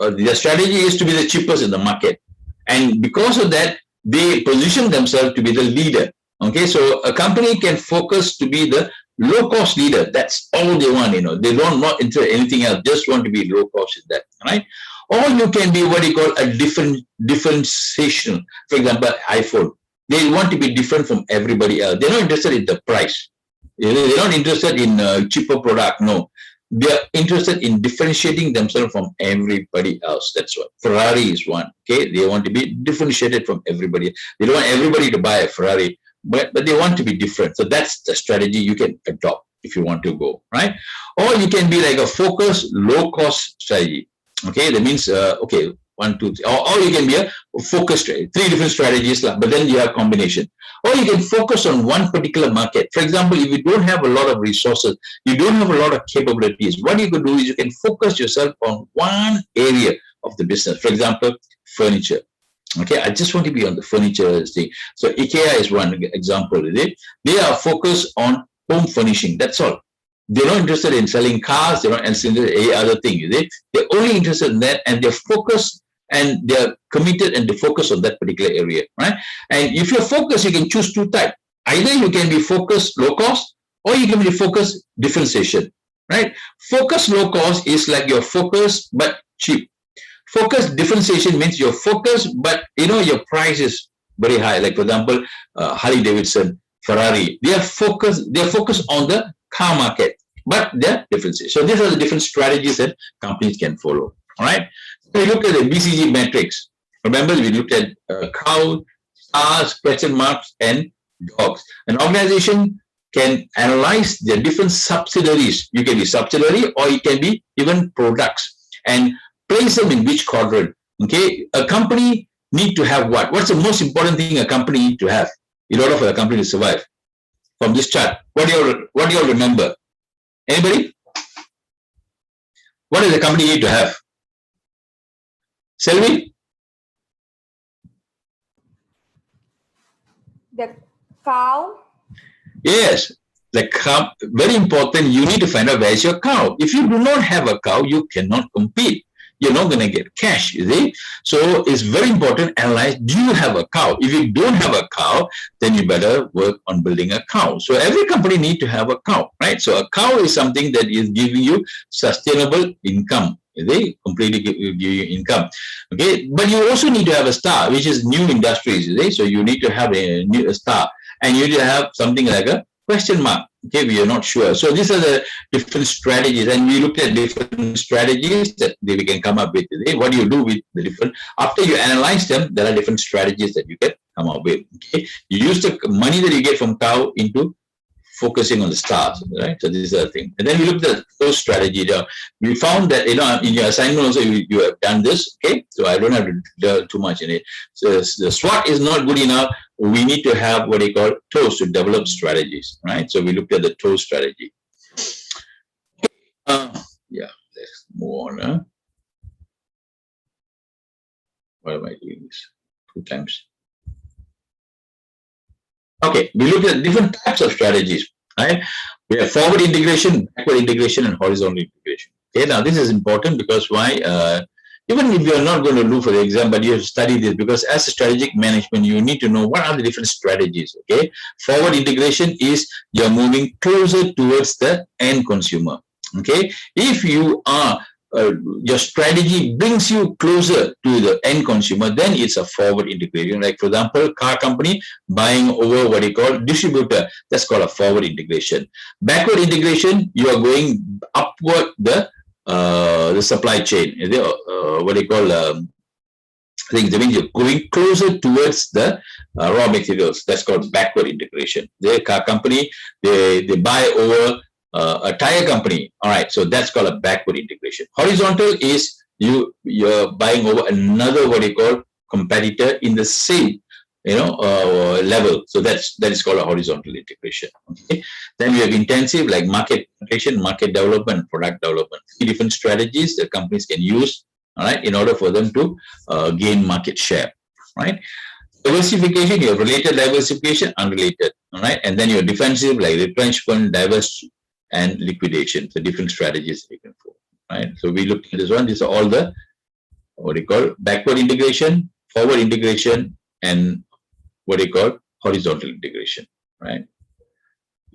Speaker 1: Their strategy is to be the cheapest in the market, and because of that, they position themselves to be the leader. Okay, so a company can focus to be the low-cost leader. That's all they want, They don't not into anything else, just want to be low-cost in that, right? Or you can be what you call a differentiation. For example, iPhone. They want to be different from everybody else. They're not interested in the price. They're not interested in a cheaper product. No. They're interested in differentiating themselves from everybody else. That's what. Ferrari is one. Okay, they want to be differentiated from everybody. They don't want everybody to buy a Ferrari. But they want to be different. So that's the strategy you can adopt if you want to go, right? Or you can be like a focused, low-cost strategy. Okay, that means, okay, 1, 2, 3. Or you can be a focused strategy. 3 different strategies, but then you have combination. Or you can focus on one particular market. For example, if you don't have a lot of resources, you don't have a lot of capabilities, what you could do is you can focus yourself on one area of the business. For example, furniture. Okay, I just want to be on the furniture thing. So IKEA is one example. They are focused on home furnishing. That's all. They're not interested in selling cars. They're not interested in any other thing. They're only interested in that, and they're focused and they're committed and they focus on that particular area, right? And if you're focused, you can choose 2 types. Either you can be focused low cost, or you can be focused differentiation, right? Focus low cost is like you're focused but cheap. Focus differentiation means you're focused, but your price is very high. Like for example, Harley Davidson, Ferrari, they are focused on the car market, but they're differentiation. So these are the different strategies that companies can follow. All right. So we look at the BCG matrix. Remember, we looked at cow, stars, question marks, and dogs. An organization can analyze their different subsidiaries. You can be subsidiary, or it can be even products, and place them in which quadrant. Okay, a company need to have what? What's the most important thing a company need to have in order for a company to survive? From this chart, what do you all remember? Anybody? What does a company need to have? Selvi?
Speaker 3: The cow.
Speaker 1: Yes. The cow, very important. You need to find out where's your cow. If you do not have a cow, you cannot compete. You're not going to get cash, you see. So it's very important. Analyze, do you have a cow? If you don't have a cow, then you better work on building a cow. So every company needs to have a cow, right? So a cow is something that is giving you sustainable income. They completely give you income. Okay, but you also need to have a star, which is new industries. So you need to have a star, and you need to have something like a question mark. Okay, we are not sure. So these are the different strategies, and we looked at different strategies that we can come up with today. What do you do with the different? After you analyze them, there are different strategies that you can come up with. Okay, you use the money that you get from cow into focusing on the stars, right? So this is the thing. And then we looked at the strategy. We found that, in your assignment also, you have done this, okay? So I don't have to do too much in it. So the SWOT is not good enough. We need to have what they call TOES to develop strategies, right? So we looked at the TOES strategy. Yeah, let's move on. Why am I doing this 2 times? Okay, we looked at different types of strategies, right? We have forward integration, backward integration, and horizontal integration. Okay, now this is important because why? Even if you are not going to do for the exam, but you have to study this, because as a strategic management, you need to know what are the different strategies. Okay, forward integration is you're moving closer towards the end consumer. Okay, if you are your strategy brings you closer to the end consumer, then it's a forward integration. Like for example, car company buying over what you call distributor, that's called a forward integration. Backward integration, you are going upward the supply chain. What they call things. That means you're going closer towards the raw materials. That's called backward integration. The car company, they buy over a tire company. All right, so that's called a backward integration. Horizontal is you're buying over another what you call competitor in the same level. So that is called a horizontal integration. Okay. Then we have intensive, like market penetration, market development, product development. 3 different strategies that companies can use, all right, in order for them to gain market share, right? Diversification, you have related diversification, unrelated, all right, and then you have defensive, like retrenchment, diverse, and liquidation. So different strategies you can follow, right? So we looked at this one. These are all the what you call backward integration, forward integration, and what you call horizontal integration, right?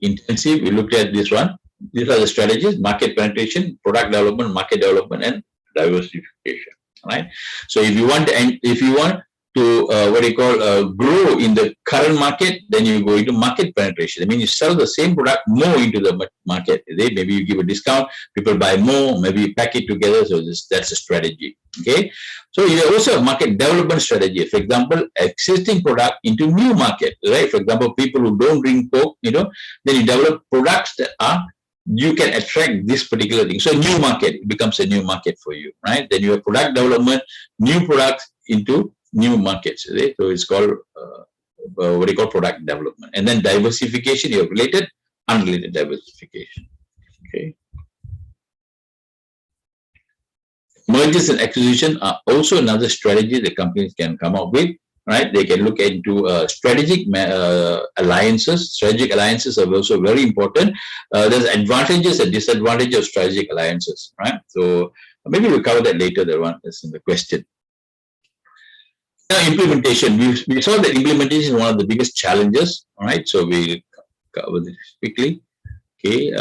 Speaker 1: Intensive, we looked at this one. These are the strategies: market penetration, product development, market development, and diversification, right? So if you want to what you call grow in the current market, then you go into market penetration. I mean, you sell the same product more into the market. Maybe you give a discount, people buy more, maybe you pack it together. So that's a strategy. Okay. So you also have market development strategy. For example, existing product into new market, right? For example, people who don't drink Coke, then you develop products that are you can attract this particular thing. So new market, it becomes a new market for you, right? Then you have product development, new products into new markets, right? So it's called what do you call product development. And then diversification, you have related, unrelated diversification. Okay. Mergers and acquisition are also another strategy that companies can come up with, right? They can look into strategic alliances. Strategic alliances are also very important. There's advantages and disadvantages of strategic alliances, right? So maybe we'll cover that later. That one is in the question. Now, implementation. We saw that implementation is one of the biggest challenges. All right, so we'll cover this quickly. Okay,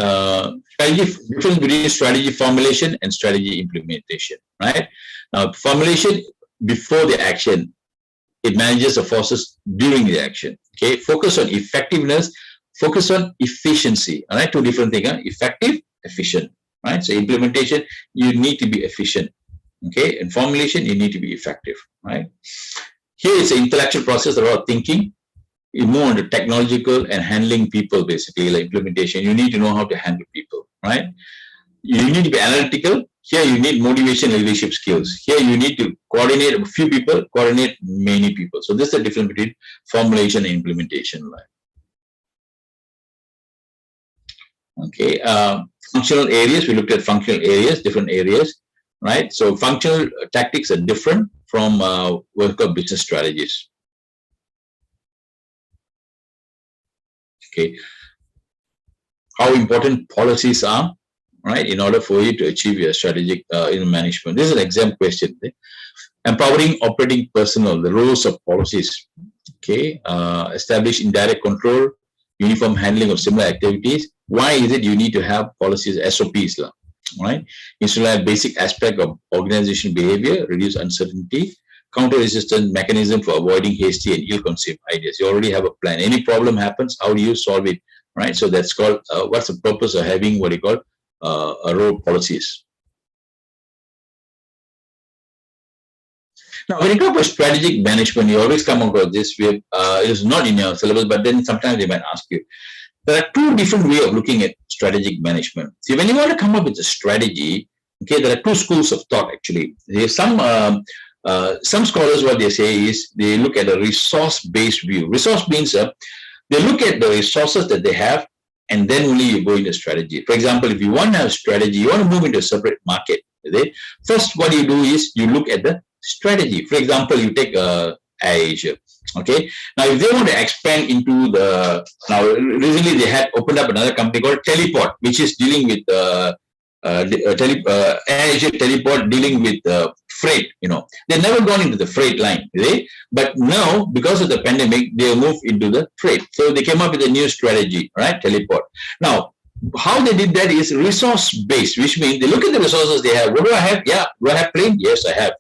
Speaker 1: difference between strategy formulation and strategy implementation. Right now, formulation before the action, it manages the forces during the action. Okay, focus on effectiveness, focus on efficiency. All right, 2 different things: effective, efficient. Right, so implementation, you need to be efficient. Okay, and formulation, you need to be effective, right? Here it's an intellectual process, a lot of thinking. You move on to technological and handling people, basically, like implementation. You need to know how to handle people, right? You need to be analytical. Here you need motivation, leadership skills. Here you need to coordinate a few people, coordinate many people. So this is the difference between formulation and implementation. Okay, functional areas. We looked at functional areas, different areas. Right, so functional tactics are different from work of business strategies. Okay, how important policies are, right, in order for you to achieve your strategic management. This is an exam question. Empowering operating personnel, the roles of policies. Okay, establish indirect control, uniform handling of similar activities. Why is it you need to have policies, SOPs? Right, instrument basic aspect of organizational behavior, reduce uncertainty, counter-resistant mechanism for avoiding hasty and ill-conceived ideas. You already have a plan. Any problem happens, how do you solve it? Right, so that's called what's the purpose of having what you call a role policies. Now, when you talk about strategic management, you always come across this. It's not in your syllabus, but then sometimes they might ask you. there are two different ways of looking at strategic management. See, when you want to come up with a strategy, okay, there are two schools of thought actually. There's some scholars, what they say is they look at a resource-based view. Resource means they look at the resources that they have, and then only you go into strategy. For example, if you want to have strategy, you want to move into a separate market. Okay? First, what you do is you look at the strategy. For example, you take Asia. Okay. Now, if they want to expand into now recently they had opened up another company called Teleport, which is dealing with Asia Teleport, dealing with freight. They've never gone into the freight line, right? But now, because of the pandemic, they moved into the freight. So they came up with a new strategy, right? Teleport. Now, how they did that is resource based, which means they look at the resources they have. What do I have? Yeah, do I have plane? Yes, I have.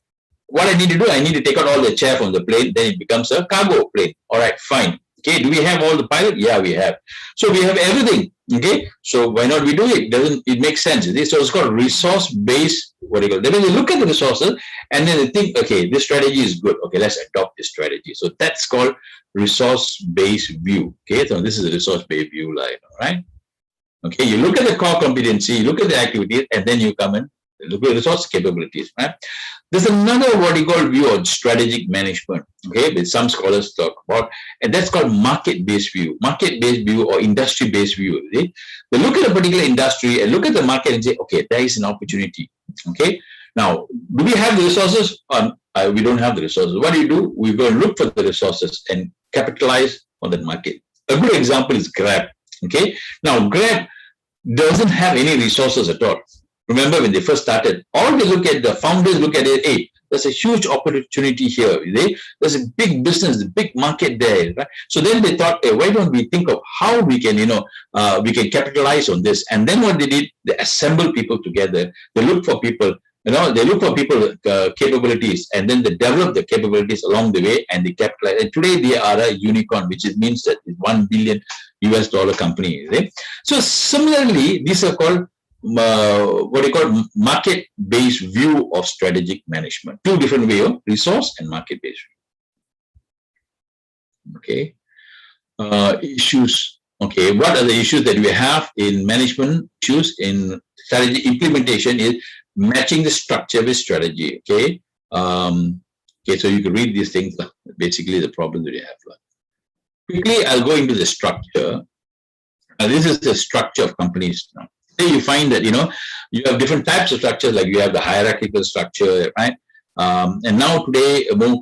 Speaker 1: What I need to do, I need to take out all the chair from the plane, then it becomes a cargo plane. All right, fine. Okay, do we have all the pilot? Yeah, we have. So we have everything. Okay, so why not we do it? It makes sense? So it's called resource-based, what do you call it? Then they look at the resources and then they think, okay, this strategy is good. Okay, let's adopt this strategy. So that's called resource-based view. Okay, so this is a resource-based view line, all right? Okay, you look at the core competency, you look at the activities, and then you come and look at resource capabilities, right? There's another what you call view of strategic management, okay, which some scholars talk about, and that's called market-based view or industry-based view. Okay? They look at a particular industry and look at the market and say, okay, there is an opportunity. Okay, now, do we have the resources? We don't have the resources. What do? We go and look for the resources and capitalize on that market. A good example is Grab. Okay, now Grab doesn't have any resources at all. Remember when they first started, all they look at, the founders look at it, hey, there's a huge opportunity here. There's a big business, a big market there. Right? So then they thought, hey, why don't we think of how we can, we can capitalize on this? And then what they did, they assemble people together. They look for people, they look for people with capabilities, and then they develop the capabilities along the way, and they capitalize. And today they are a unicorn, which means that it's $1 billion US company. Right? So similarly, these are called what you call market-based view of strategic management. Two different ways of resource and market-based view. Okay. Issues. Okay. What are the issues that we have in management issues in strategy implementation is matching the structure with strategy. Okay. Okay. So you can read these things. Basically, the problem that you have. Quickly, I'll go into the structure. This is the structure of companies now. You find that you have different types of structures, like you have the hierarchical structure, right? And now today more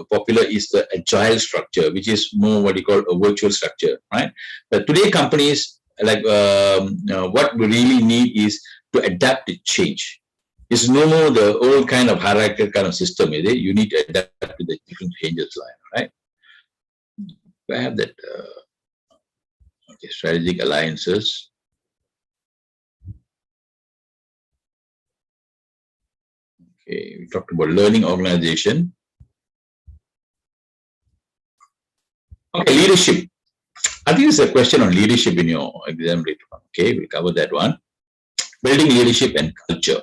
Speaker 1: popular is the agile structure, which is more what you call a virtual structure, right? But today companies like what we really need is to adapt to change. It's no more the old kind of hierarchical kind of system, is it? You need to adapt to the different changes, right? I have that okay, strategic alliances. Okay, we talked about learning organization. Okay, leadership. I think it's a question on leadership in your exam later on. Okay, we'll cover that one. Building leadership and culture.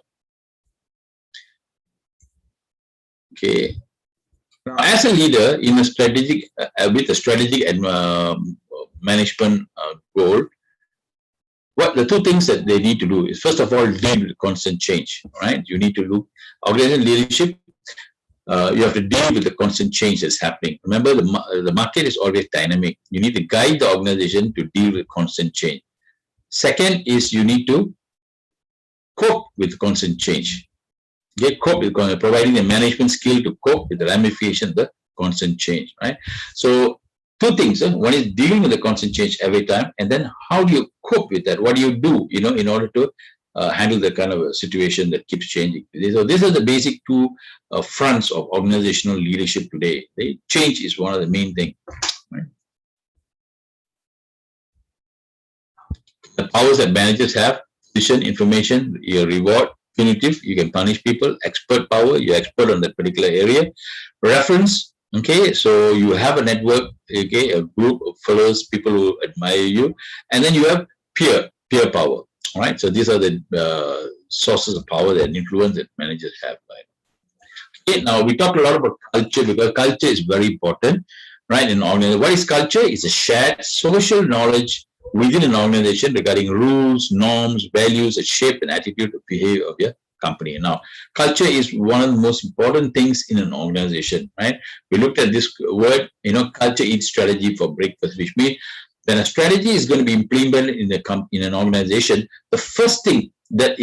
Speaker 1: Okay. Now, as a leader in a strategic, with a strategic and management goal, what the two things that they need to do is, first of all, deal with constant change. Right? You need to look organization leadership. You have to deal with the constant change that's happening. Remember, the market is always dynamic. You need to guide the organization to deal with constant change. Second is you need to cope with constant change. Cope with providing the management skill to cope with the ramification of the constant change. Right? So two things. One is dealing with the constant change every time, and then how do you cope with that? What do you do, in order to handle the kind of a situation that keeps changing? So these are the basic two fronts of organizational leadership today. Change is one of the main things. Right? The powers that managers have: decision, information, your reward. Punitive, you can punish people. Expert power, you're expert on that particular area. Reference. Okay, so you have a network, okay, a group of fellows, people who admire you, and then you have peer power. All right, so these are the sources of power and influence that managers have. Right? Okay, now we talked a lot about culture because culture is very important, right? In organization, what is culture? It's a shared social knowledge within an organization regarding rules, norms, values that shape an attitude or behavior of your company. Now, culture is one of the most important things in an organization, right? We looked at this word, culture eats strategy for breakfast, which means when a strategy is going to be implemented in an organization, the first thing that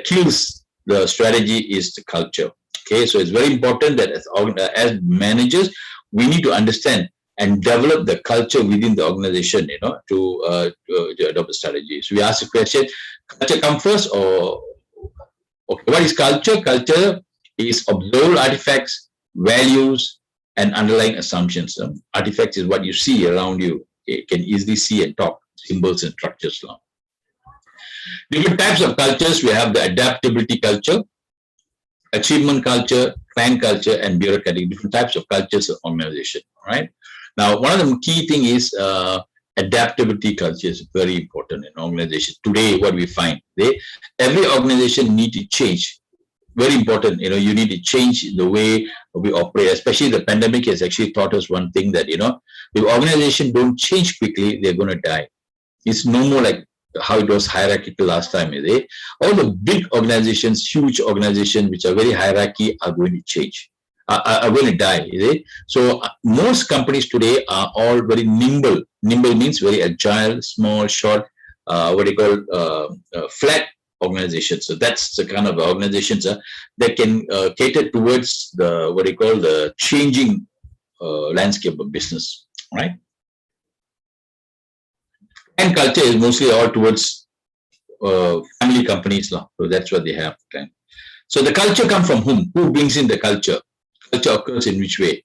Speaker 1: kills the strategy is the culture. Okay, so it's very important that as managers, we need to understand and develop the culture within the organization, to adopt a strategy. So we ask the question: culture come first, or okay? What is culture? Culture is observed artifacts, values, and underlying assumptions. Artifacts is what you see around you. You can easily see and talk symbols and structures. Different types of cultures. We have the adaptability culture, achievement culture, clan culture, and bureaucratic. Different types of cultures of organization. Right. Now, one of the key thing is adaptability culture is very important in organization. Today, what we find, every organization need to change. Very important, you need to change the way we operate. Especially the pandemic has actually taught us one thing, that if organization don't change quickly, they're going to die. It's no more like how it was hierarchical last time. All the big organizations, huge organizations which are very hierarchy are going to change, are going to die. So most companies today are all very nimble. Nimble means very agile, small, short, what they call flat organizations. So that's the kind of organizations that can cater towards the what they call the changing landscape of business, right? And culture is mostly all towards family companies now. So that's what they have. Okay? So the culture comes from whom? Who brings in the culture? Culture occurs in which way?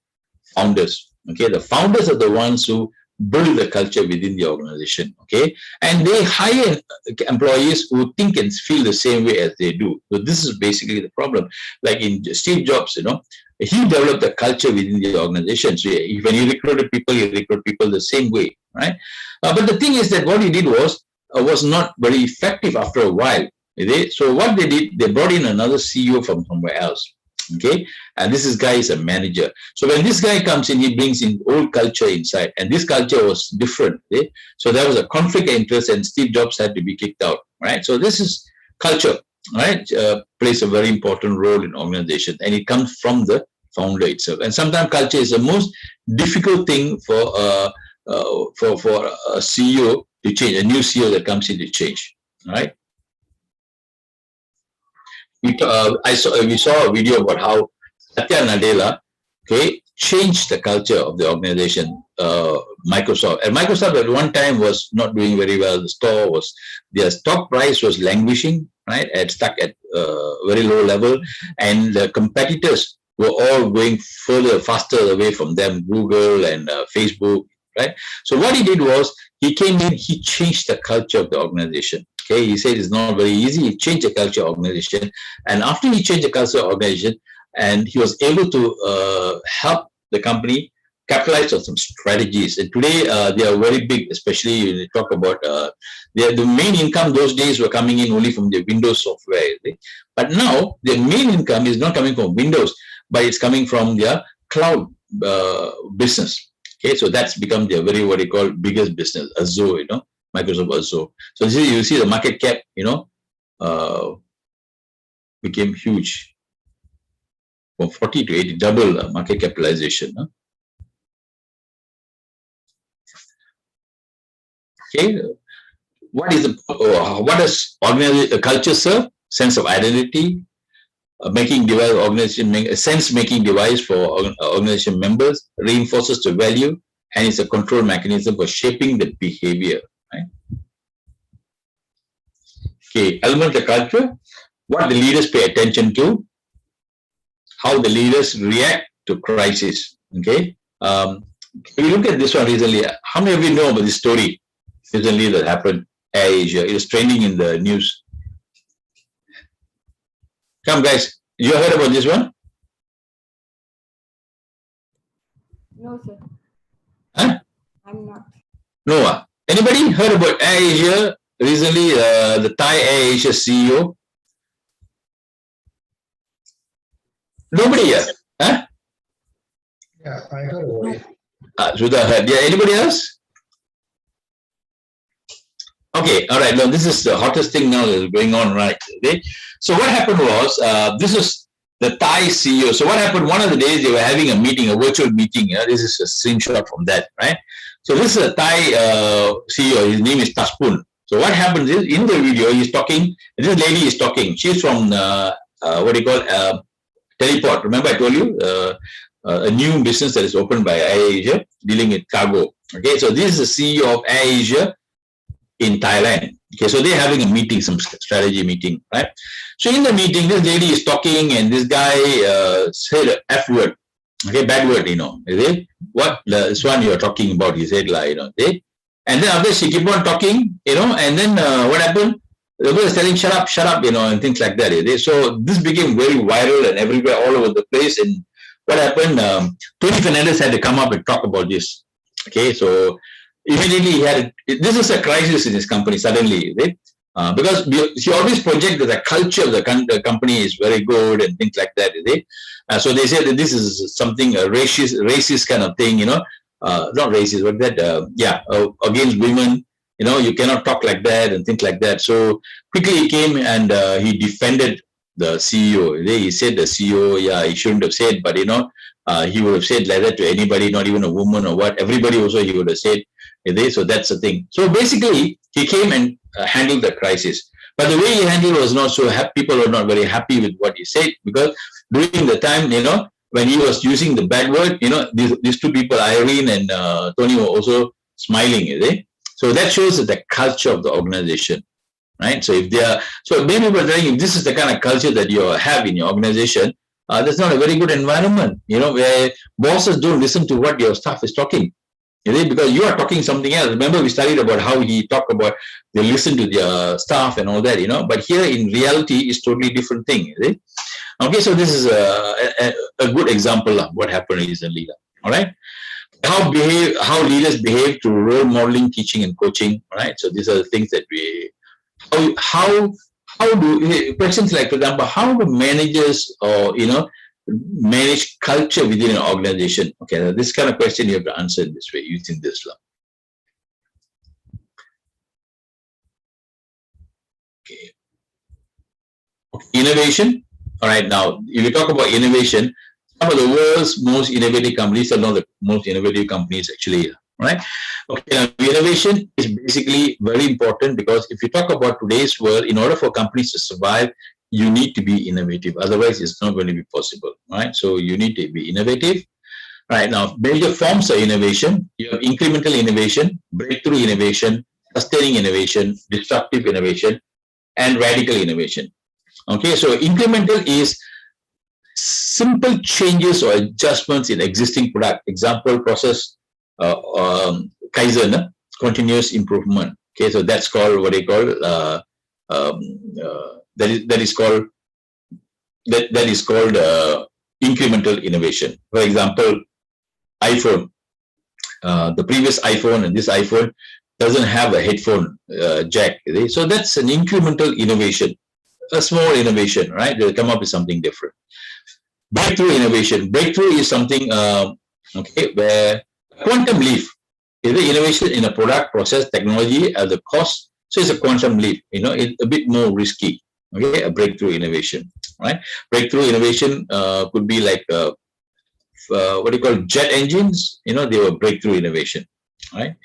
Speaker 1: Founders. Okay, the founders are the ones who build the culture within the organization. Okay, and they hire employees who think and feel the same way as they do. So this is basically the problem. Like in Steve Jobs, he developed the culture within the organization. So when he recruited people, he recruited people the same way, right? But the thing is that what he did was not very effective after a while. So what they did, they brought in another CEO from somewhere else. Okay, and this guy is a manager. So when this guy comes in, he brings in old culture inside, and this culture was different. So there was a conflict of interest, and Steve Jobs had to be kicked out. Right. So this is culture, right? Plays a very important role in organization, and it comes from the founder itself. And sometimes culture is the most difficult thing for a CEO to change, a new CEO that comes in to change. Right. We saw a video about how Satya Nadella, okay, changed the culture of the organization, Microsoft. And Microsoft at one time was not doing very well. Their stock price was languishing, right? It stuck at very low level, and the competitors were all going faster away from them, Google and Facebook, right? So what he did was he came in, he changed the culture of the organization. Okay, he said it's not very easy. He changed the culture of organization, and after he changed the culture of organization, and he was able to help the company capitalize on some strategies. And today they are very big, especially when you talk about the main income those days were coming in only from the Windows software. But now their main income is not coming from Windows, but it's coming from their cloud business. Okay, so that's become their very what they call biggest business, Azure, Microsoft Azure. So you see the market cap, became huge. From 40 to 80, double market capitalization. Okay, what does culture serve? Sense of identity, making device organization, sense making device for organization members, reinforces the value, and it's a control mechanism for shaping the behavior. Right? Okay, element of culture, what the leaders pay attention to, how the leaders react to crisis. Okay, we look at this one recently. How many of you know about this story recently that happened? Air Asia. It was trending in the news. Come, guys, you heard about this one?
Speaker 3: No, sir.
Speaker 1: Huh?
Speaker 3: I'm not.
Speaker 1: No. Anybody heard about Air Asia recently? The Thai Air Asia CEO. Nobody here. Huh?
Speaker 4: Yeah, I heard about it.
Speaker 1: Sudha heard. Yeah, anybody else? Okay, all right. Now this is the hottest thing now that is going on, right? Okay. So what happened was, this is the Thai CEO. So what happened? One of the days they were having a meeting, a virtual meeting. This is a screenshot from that, right? So this is a Thai CEO. His name is Taspun. So what happens is, in the video he's talking. This lady is talking. She's from what do you call Teleport. Remember I told you a new business that is opened by AirAsia dealing with cargo. Okay, so this is the CEO of AirAsia in Thailand. Okay, so they're having a meeting, some strategy meeting, right? So in the meeting, this lady is talking, and this guy said a F word, okay, bad word, is it? What this one you are talking about? He said, like, okay? And then after she keep on talking, and then what happened? The girl is telling, shut up, and things like that. So this became very viral and everywhere, all over the place. And what happened? Tony Fernandez had to come up and talk about this. Okay, so immediately he had this is a crisis in his company suddenly, right? Because he always projected that the culture of the company is very good and things like that, right? So they said that this is something a racist kind of thing, not racist, but that against women, you cannot talk like that and things like that. So quickly he came and he defended the CEO. He said the CEO, he shouldn't have said, but he would have said like that to anybody, not even a woman or what. Everybody also he would have said. So that's the thing. So basically, he came and handled the crisis. But the way he handled was not so happy. People were not very happy with what he said, because during the time, when he was using the bad word, these two people, Irene and Tony, were also smiling. So that shows that the culture of the organization, right? So if they are, so many people are saying, if this is the kind of culture that you have in your organization, that's not a very good environment, where bosses don't listen to what your staff is talking. Because you are talking something else. Remember, we studied about how he talked about they listen to their staff and all that, But here, in reality, it's totally different thing. Okay, so this is a good example of what happened recently. All right, how leaders behave through role modeling, teaching, and coaching. All right, so these are the things that we how do questions like, for example, how do managers or manage culture within an organization? Okay, this kind of question you have to answer in this way, using this law. Okay. Innovation. All right, now if you talk about innovation, some of the world's most innovative companies are not the most innovative companies actually. Right? Okay, now innovation is basically very important, because if you talk about today's world, in order for companies to survive, you need to be innovative. Otherwise, it's not going to be possible, right? So you need to be innovative. Right, now, major forms of innovation. You have incremental innovation, breakthrough innovation, sustaining innovation, disruptive innovation, and radical innovation. Okay, so incremental is simple changes or adjustments in existing product. Example, process Kaizen, continuous improvement. Okay, so that's called what they call that is called incremental innovation. For example, iPhone, the previous iPhone and this iPhone doesn't have a headphone jack. So that's an incremental innovation, a small innovation, right? They'll come up with something different. Breakthrough innovation. Breakthrough is something where quantum leap is the innovation in a product, process, technology at the cost. So it's a quantum leap. It's a bit more risky. Okay, a breakthrough innovation, right? Breakthrough innovation could be like what do you call jet engines? They were breakthrough innovation, right?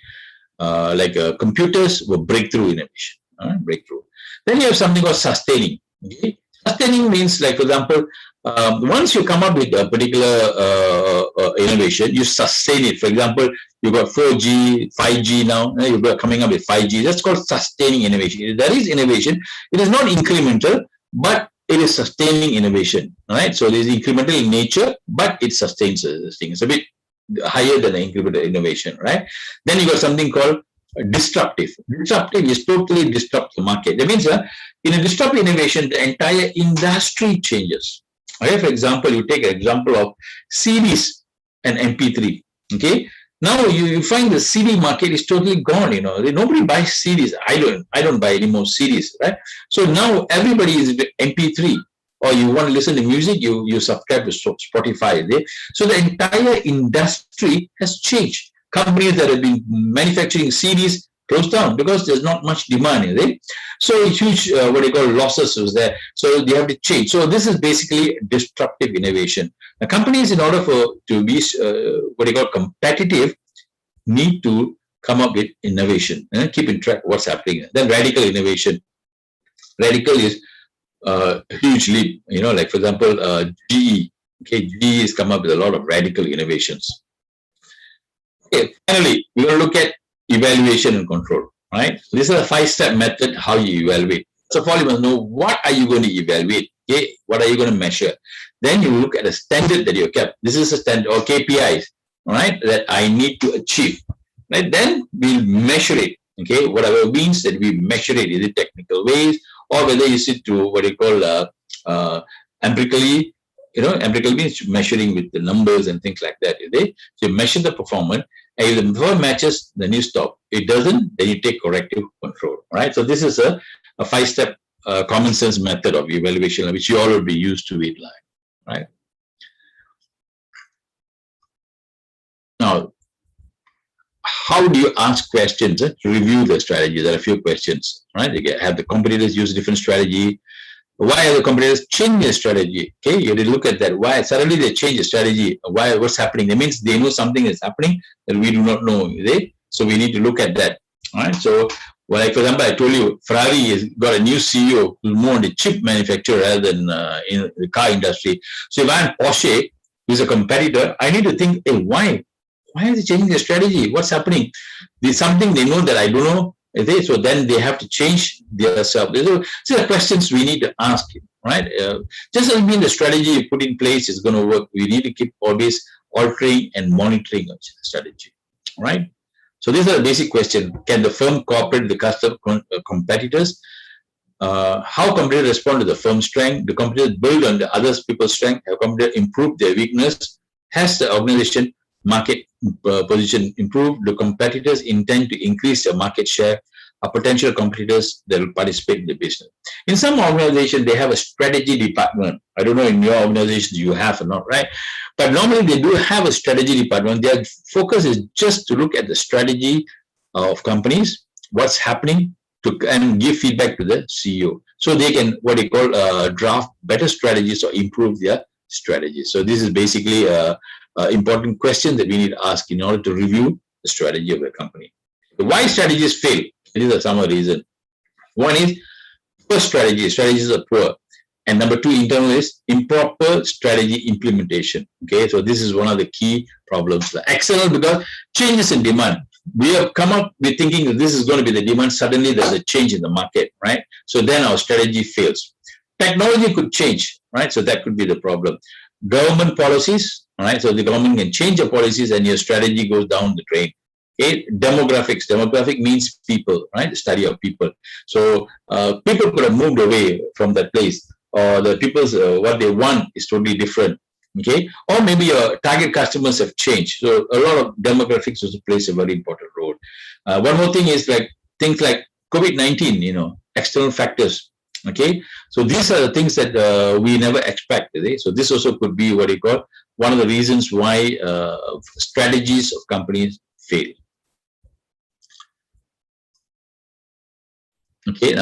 Speaker 1: Like computers were breakthrough innovation, breakthrough. Then you have something called sustaining. Okay, sustaining means, like, for example, once you come up with a particular innovation, you sustain it. For example, you've got 4G, 5G now, you've got coming up with 5G. That's called sustaining innovation. That is innovation. It is not incremental, but it is sustaining innovation. Right? So it is incremental in nature, but it sustains this thing. It's a bit higher than the incremental innovation, right? Then you got something called disruptive. Disruptive is totally disrupt the market. That means in a disruptive innovation, the entire industry changes. Okay, for example, you take an example of CDs and MP3. Okay, now you find the CD market is totally gone. Nobody buys CDs. I don't buy any more CDs, right? So now everybody is MP3, or you want to listen to music, you subscribe to Spotify. So the entire industry has changed. Companies that have been manufacturing CDs closed down because there's not much demand, is it? So huge, what they call losses was there. So they have to change. So this is basically disruptive innovation. Now, companies, in order to be what they call competitive, need to come up with innovation and keep in track of what's happening. Then radical innovation. Radical is a huge leap. Like for example, GE. Okay, GE has come up with a lot of radical innovations. Okay, finally, we're going to look at evaluation and control. Right? This is a 5-step method how you evaluate. So, of all, you must know what are you going to evaluate. Okay, what are you going to measure? Then you look at a standard that you kept. This is a standard or KPIs. All right, that I need to achieve. Right? Then we'll measure it. Okay, whatever means that we measure it. Is it technical ways or whether you sit to what you call empirically? Empirical means measuring with the numbers and things like that. So you measure the performance, and if the performance matches, then you stop. It doesn't, then you take corrective control. Right. So this is a 5-step common sense method of evaluation, which you all will be used to it. Right. Now, how do you ask questions to review the strategy? There are a few questions. Right. You have the competitors use different strategy. Why are the competitors changing their strategy? Okay, you have to look at that. Why suddenly they change the strategy? Why? What's happening? That means they know something is happening that we do not know. So we need to look at that. All right. So, like for example, I told you Ferrari has got a new CEO who's more in the chip manufacturer rather than in the car industry. So if I'm Porsche, who's a competitor, I need to think, hey, why? Why are they changing their strategy? What's happening? There's something they know that I don't know. So then they have to change their self. So the questions we need to ask, right? Just doesn't mean the strategy you put in place is going to work. We need to keep always altering and monitoring the strategy, right? So these are the basic questions. Can the firm cooperate with the customer competitors? How competitors respond to the firm's strength? Do competitors build on the other people's strength? Have competitors improved their weakness? Has the organization market position improved? Do competitors intend to increase their market share? Are potential competitors that will participate in the business? In some organizations, they have a strategy department. I don't know in your organizations you have or not, right? But normally they do have a strategy department. Their focus is just to look at the strategy of companies, what's happening, and give feedback to the CEO. So they can, what they call, draft better strategies or improve their strategies. So this is basically important question that we need to ask in order to review the strategy of the company. Why strategies fail? These are some of the reasons. One is poor strategies are poor. And number two, internal is improper strategy implementation. Okay, so this is one of the key problems. The external, because changes in demand. We have come up with thinking that this is going to be the demand. Suddenly there's a change in the market, right? So then our strategy fails. Technology could change, right? So that could be the problem. Government policies, right? So the government can change the policies and your strategy goes down the drain. Okay, demographic means people, right? The study of people. So people could have moved away from that place, or the people's what they want is totally different. Okay, or maybe your target customers have changed. So a lot of demographics also plays a very important role. One more thing is like things like COVID-19, external factors. Okay, so these are the things that we never expect. So this also could be what you call one of the reasons why strategies of companies fail. Okay,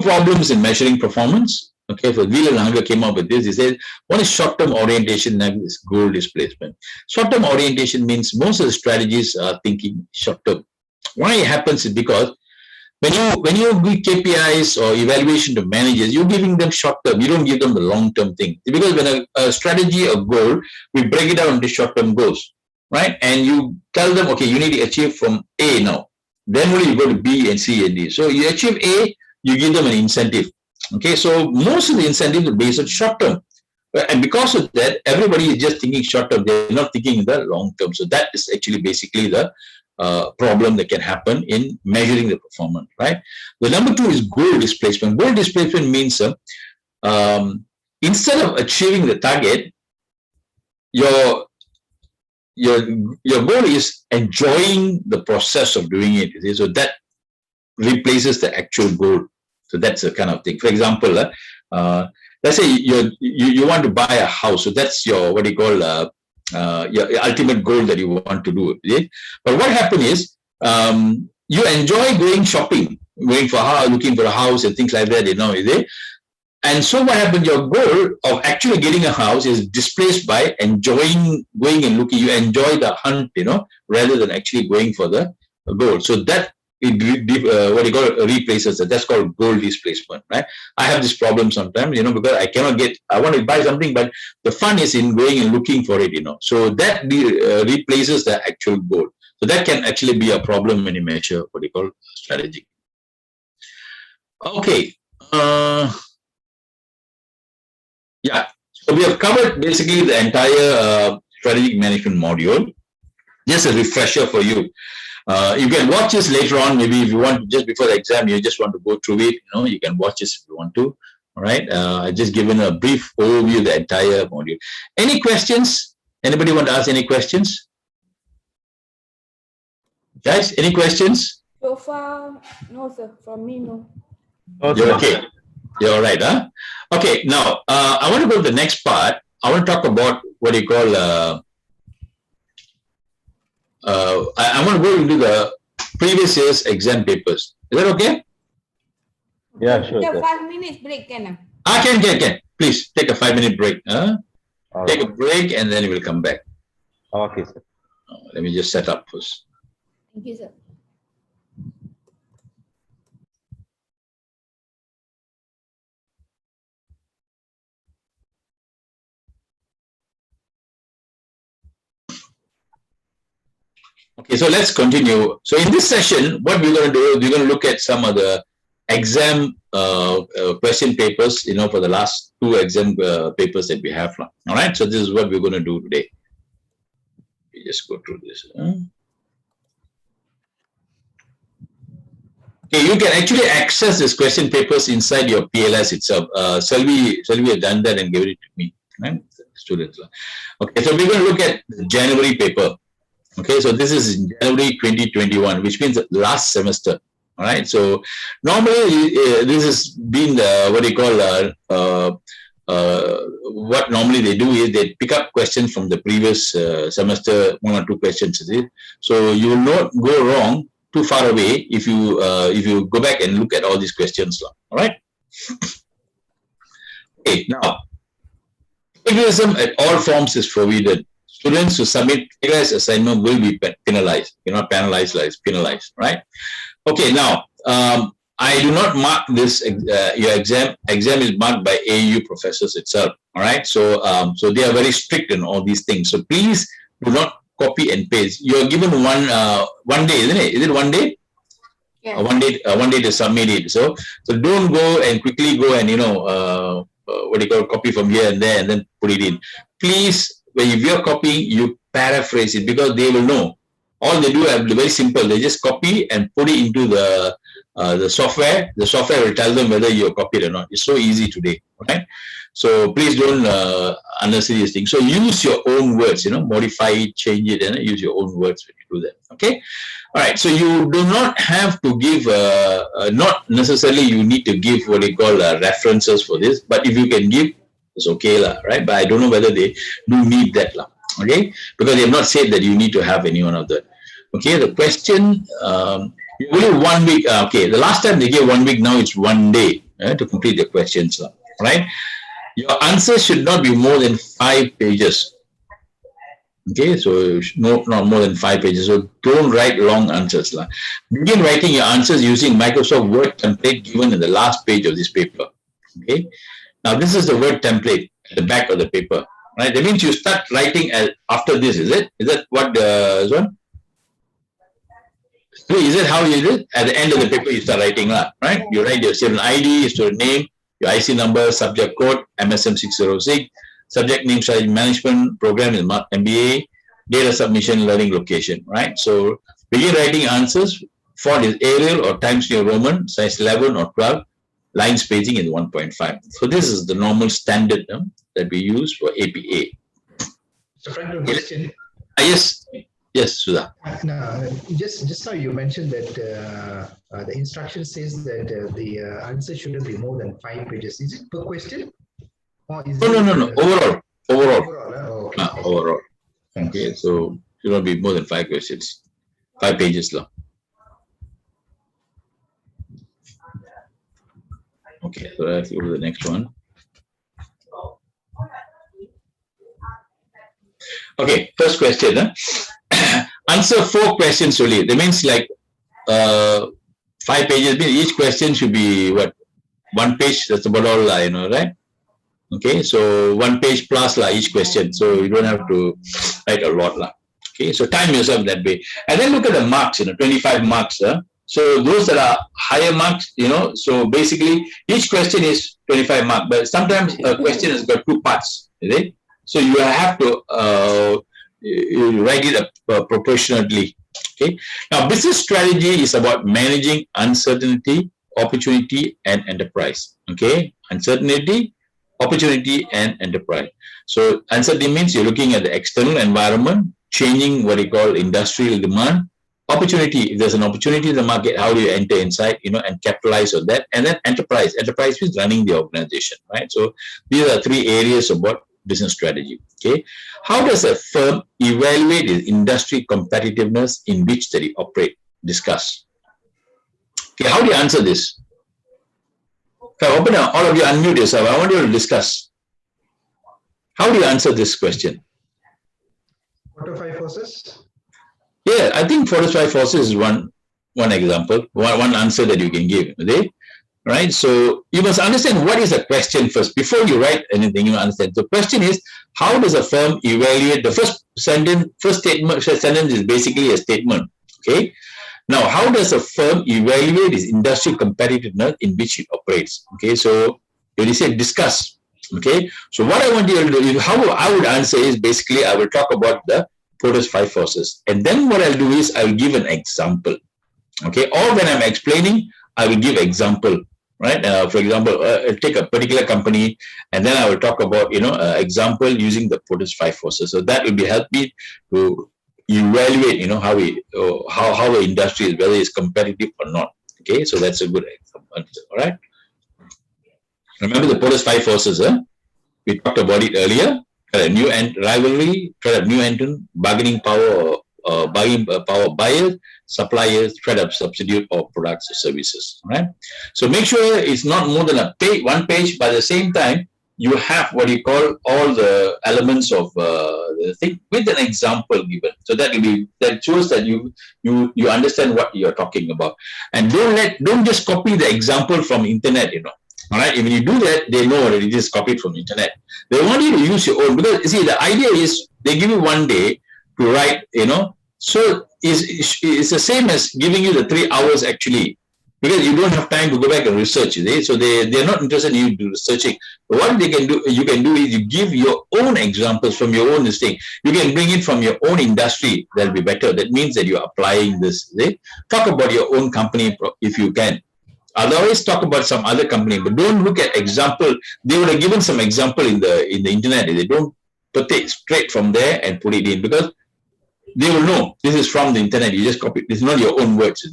Speaker 1: problems in measuring performance. Okay, so Wheeler and Hunger came up with this. He said, one is short-term orientation and is goal displacement. Short-term orientation means most of the strategies are thinking short-term. Why it happens is because when you give KPIs or evaluation to managers, you're giving them short-term. You don't give them the long-term thing. Because when a strategy or goal, we break it down into short-term goals, right? And you tell them, okay, you need to achieve from A now. Then only you go to B and C and D. So you achieve A, you give them an incentive. Okay, so most of the incentives are based on short term. And because of that, everybody is just thinking short term. They're not thinking in the long term. So that is actually basically the problem that can happen in measuring the performance, right? The number two is goal displacement. Goal displacement means instead of achieving the target, your goal is enjoying the process of doing it. So that replaces the actual goal. So that's the kind of thing. For example, let's say you want to buy a house. So that's your what you call your ultimate goal that you want to do. But what happened is you enjoy going shopping, going for looking for a house and things like that, is it? And so what happened, your goal of actually getting a house is displaced by enjoying going and looking. You enjoy the hunt, rather than actually going for the goal. So that what you call replaces that. That's called goal displacement, right? I have this problem sometimes, because I want to buy something, but the fun is in going and looking for it, So that replaces the actual goal. So that can actually be a problem when you measure what you call strategy. Okay. Yeah, so we have covered basically the entire strategic management module. Just a refresher for you. You can watch this later on. Maybe if you want, just before the exam, you just want to go through it. You can watch this if you want to. All right. I just given a brief overview of the entire module. Any questions? Anybody want to ask any questions? Guys, any questions?
Speaker 3: So far, no, sir. From me, no.
Speaker 1: You're okay. You're all right, huh? Okay, now I want to go to the next part. I want to talk about what you call. I want to go into the previous year's exam papers. Is that okay?
Speaker 2: Yeah, sure.
Speaker 3: Yeah,
Speaker 2: sir.
Speaker 3: 5 minutes break, can
Speaker 1: Can. Please take a 5-minute break.
Speaker 2: All
Speaker 1: Take a
Speaker 2: right.
Speaker 1: break and then we'll come back.
Speaker 2: Okay, sir.
Speaker 1: Let me just set up first.
Speaker 3: Thank you, sir.
Speaker 1: Okay, so let's continue. So in this session, what we're going to do is we're going to look at some of the exam question papers, for the last 2 exam papers that we have now. All right, so this is what we're going to do today. We just go through this. Okay, you can actually access this question papers inside your PLS itself. Selvi has done that and given it to me, right? Students. Okay, so we're going to look at the January paper. Okay, so this is January 2021, which means last semester. All right, so normally this has been what you call what normally they do is they pick up questions from the previous semester, 1 or 2 questions. So you will not go wrong too far away if you go back and look at all these questions. All right. Okay, now plagiarism at all forms is forbidden. Students who submit plagiarized assignment will be penalized. Not penalized, penalized, right? Okay, now I do not mark this your exam. Exam is marked by AU professors itself. All right, so so they are very strict in all these things. So please do not copy and paste. You are given one day, isn't it? Is it 1 day?
Speaker 3: Yeah.
Speaker 1: 1 day, 1 day to submit it. So don't go and quickly go and what do you call copy from here and there and then put it in. Please. If you're copying, you paraphrase it because they will know. All they do are very simple. They just copy and put it into the software. The software will tell them whether you're copied or not. It's so easy today, right? So please don't unnecessary these things. So use your own words, modify it, change it, and use your own words when you do that. Okay. All right. So you do not have to give, not necessarily you need to give what they call references for this, but if you can give, it's okay, right? But I don't know whether they do need that, okay? Because they have not said that you need to have any one of that. Okay, the question, only 1 week. Okay, the last time they gave 1 week, now it's 1 day to complete the questions, right? Your answer should not be more than 5 pages. Okay, so not more than 5 pages. So don't write long answers. Begin writing your answers using Microsoft Word template given in the last page of this paper. Okay. Now, this is the word template at the back of the paper, right? That means you start writing after this, is it? Is that what is one? Is it how you do it? At the end of the paper, you start writing, right? You write your student ID, student name, your IC number, subject code, MSM606, subject name, strategy management, program is MBA, data submission, learning location, right? So begin writing answers. Font is Arial or Times New Roman, size 11 or 12. Line spacing is 1.5. So this is the normal standard that we use for APA.
Speaker 4: So, Frank, question.
Speaker 1: Yes, Sudha.
Speaker 4: No, just now you mentioned that the instruction says that the answer shouldn't be more than 5 pages. Is it per question? Or is
Speaker 1: No. Overall.
Speaker 4: Okay.
Speaker 1: Overall. Okay, so should not be more than 5 questions. 5 pages long. Okay, so let's go to the next one. Okay, first question. Answer 4 questions only. That means like 5 pages. Each question should be what? 1 page. That's about all, right? Okay, so 1 page plus each question. So you don't have to write a lot. Okay, so time yourself that way. And then look at the marks, 25 marks. So those that are higher marks, so basically each question is 25 marks. But sometimes a question has got 2 parts. Right? So you have to you write it proportionately. Okay. Now, business strategy is about managing uncertainty, opportunity, and enterprise. Okay, uncertainty, opportunity, and enterprise. So, uncertainty means you're looking at the external environment, changing what you call industrial demand. Opportunity, if there's an opportunity in the market, how do you enter inside, and capitalize on that? And then enterprise. Enterprise means running the organization, right? So, these are 3 areas about business strategy. Okay, how does a firm evaluate its industry competitiveness in which they operate? Discuss. Okay, how do you answer this? Okay, open up, all of you unmute yourself. I want you to discuss. How do you answer this question?
Speaker 4: What are 5 forces?
Speaker 1: Yeah, I think 4 to 5 forces is one example, one answer that you can give. Okay? Right, so you must understand what is the question first before you write anything. You understand. The question is, how does a firm evaluate the first sentence? First sentence is basically a statement. Okay. Now, how does a firm evaluate its industry competitiveness in which it operates? Okay. So when you say discuss. Okay. So what I want you to do, how I would answer is basically I will talk about the Porter's 5 forces, and then what I'll do is I will give an example. Okay. Or when I'm explaining, I will give example, right? For example, take a particular company, and then I will talk about, example using the Porter's 5 forces. So that will be help me to evaluate, how the industry is, whether it's competitive or not. Okay, so that's a good example. All right. Remember the Porter's 5 forces, we talked about it earlier. New rivalry, new entrant, bargaining power, power buyers, suppliers, threat of substitute or products or services. Right. So make sure it's not more than one page. But at the same time, you have what you call all the elements of the thing with an example given. So that shows that you understand what you're talking about. And don't just copy the example from internet. All right. When you do that, they know that it is copied from the internet. They want you to use your own, because you see, the idea is they give you 1 day to write, so it's the same as giving you the 3 hours actually, because you don't have time to go back and research. So they're not interested in you researching. But what you can do is you give your own examples from your own thing. You can bring it from your own industry. That'll be better. That means that you're applying this. Talk about your own company if you can. Otherwise, talk about some other company, but don't look at example. They would have given some example in the internet. They don't put it straight from there and put it in, because they will know this is from the internet. You just copy. This is not your own words,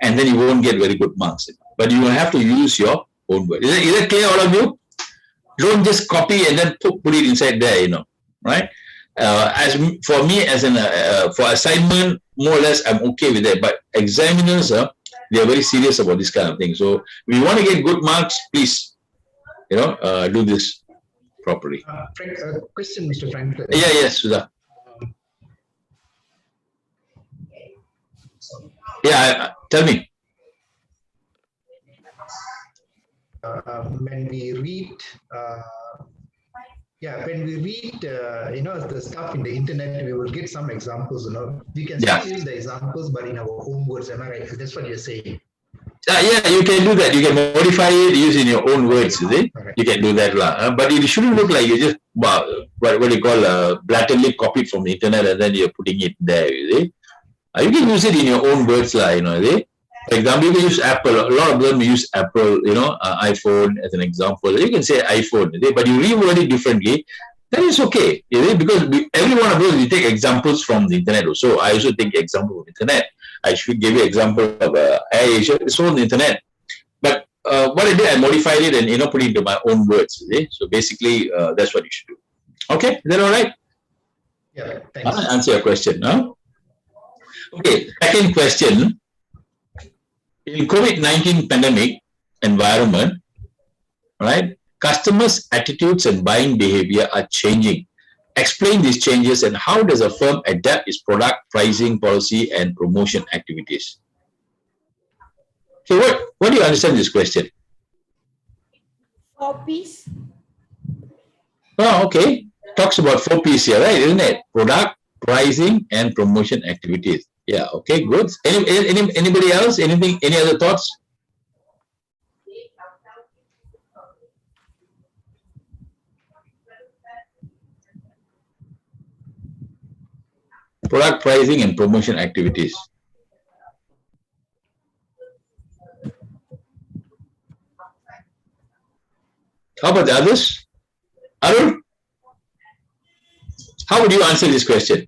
Speaker 1: and then you won't get very good marks. But you will have to use your own words. Is that clear, all of you? Don't just copy and then put it inside there. Right? As for me, as for assignment, more or less, I'm okay with that. But examiners, they are very serious about this kind of thing. So if you want to get good marks, please, do this properly.
Speaker 4: Frank, question, Mr. Franklin.
Speaker 1: Yeah, yes, Sudha. Yeah, tell me.
Speaker 4: When we read, the stuff in the internet, we will get some examples. We can still use the examples, but in our own words. Am I right? That's what you're saying.
Speaker 1: Yeah, you can do that. You can modify it using your own words. Okay. You can do that, but it shouldn't look like you just what you call blatantly copied from the internet and then you're putting it there. You can use it in your own words, For example, you can use Apple. A lot of them use Apple, iPhone as an example. You can say iPhone, but you reword it differently. That is okay, because every one of those we take examples from the internet. So I also take example of the internet. I should give you example of AirAsia. It's all on the internet. But what I did, I modified it and put it into my own words. So basically, that's what you should do. Okay, is that all right?
Speaker 4: Yeah, thanks.
Speaker 1: I'll answer your question now. Okay, second question. In COVID-19 pandemic environment, right? Customers' attitudes and buying behavior are changing. Explain these changes and how does a firm adapt its product, pricing, policy, and promotion activities? So, what do you understand this question?
Speaker 3: 4 P's.
Speaker 1: Oh, okay. Talks about 4 P's here, right? Isn't it? Product, pricing, and promotion activities. Yeah. Okay. Good. Anybody else? Anything? Any other thoughts? Product pricing and promotion activities. How about the others? Arun? How would you answer this question?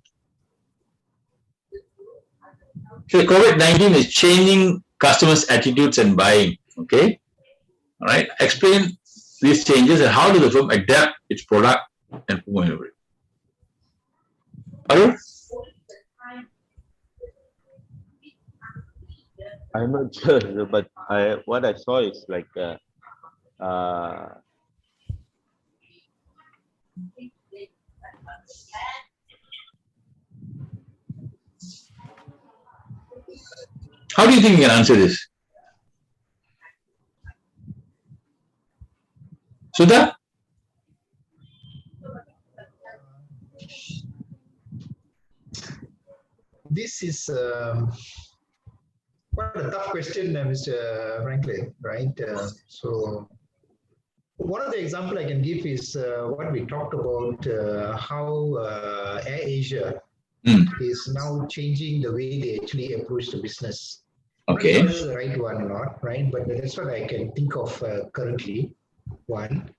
Speaker 1: So COVID-19 is changing customers' attitudes and buying. Okay. All right. Explain these changes and how does the firm adapt its product and promotion. Arun?
Speaker 2: I'm not sure, but what I saw is like
Speaker 1: How do you think you can answer this? Sudha?
Speaker 4: This is quite a tough question, Mr. Franklin, right? So one of the example I can give is what we talked about, how Air Asia is now changing the way they actually approach the business.
Speaker 1: Okay.
Speaker 4: Whether the right one or not, right? But that's what I can think of currently. One.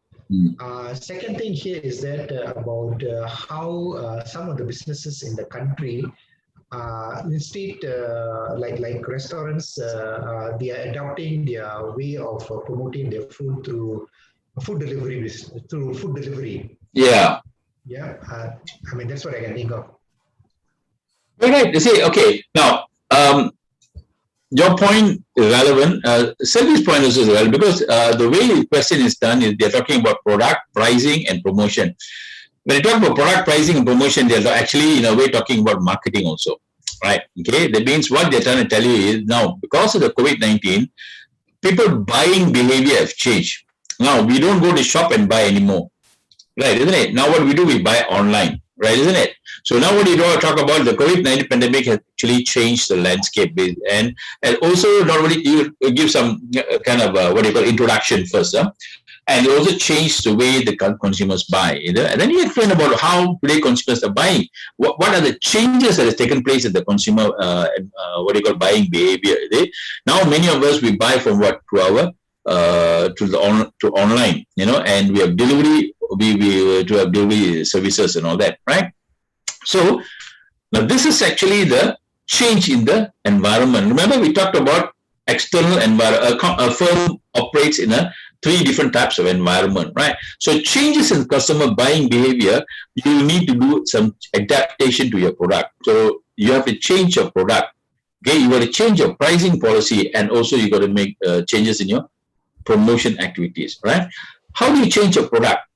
Speaker 4: Second thing here is that about how some of the businesses in the country, instead like restaurants, they are adopting their way of promoting their food through food delivery.
Speaker 1: Yeah.
Speaker 4: Yeah. I mean, that's what I can think of.
Speaker 1: Right. You see, okay. Now, your point is relevant. Selby's point is relevant because the way the question is done is they're talking about product, pricing, and promotion. When you talk about product, pricing, and promotion, they're actually, in a way, talking about marketing also. Right? Okay. That means what they're trying to tell you is now, because of the COVID-19, people's buying behavior have changed. Now, we don't go to shop and buy anymore. Right, isn't it? Now what we do, we buy online. Right, isn't it? So now what you don't talk about, the COVID-19 pandemic has actually changed the landscape, and also not only you give some kind of what you call introduction first, and you also change the way the consumers buy. And then you explain about how today consumers are buying. What are the changes that has taken place in the consumer what you call buying behavior? Now many of us we buy from what to online, and we have delivery. We to have delivery services and all that, right? So now this is actually the change in the environment. Remember, we talked about external environment. A firm operates in three different types of environment, right? So changes in customer buying behavior, you need to do some adaptation to your product. So you have to change your product. Okay, you got to change your pricing policy, and also you got to make changes in your promotion activities, right? How do you change your product?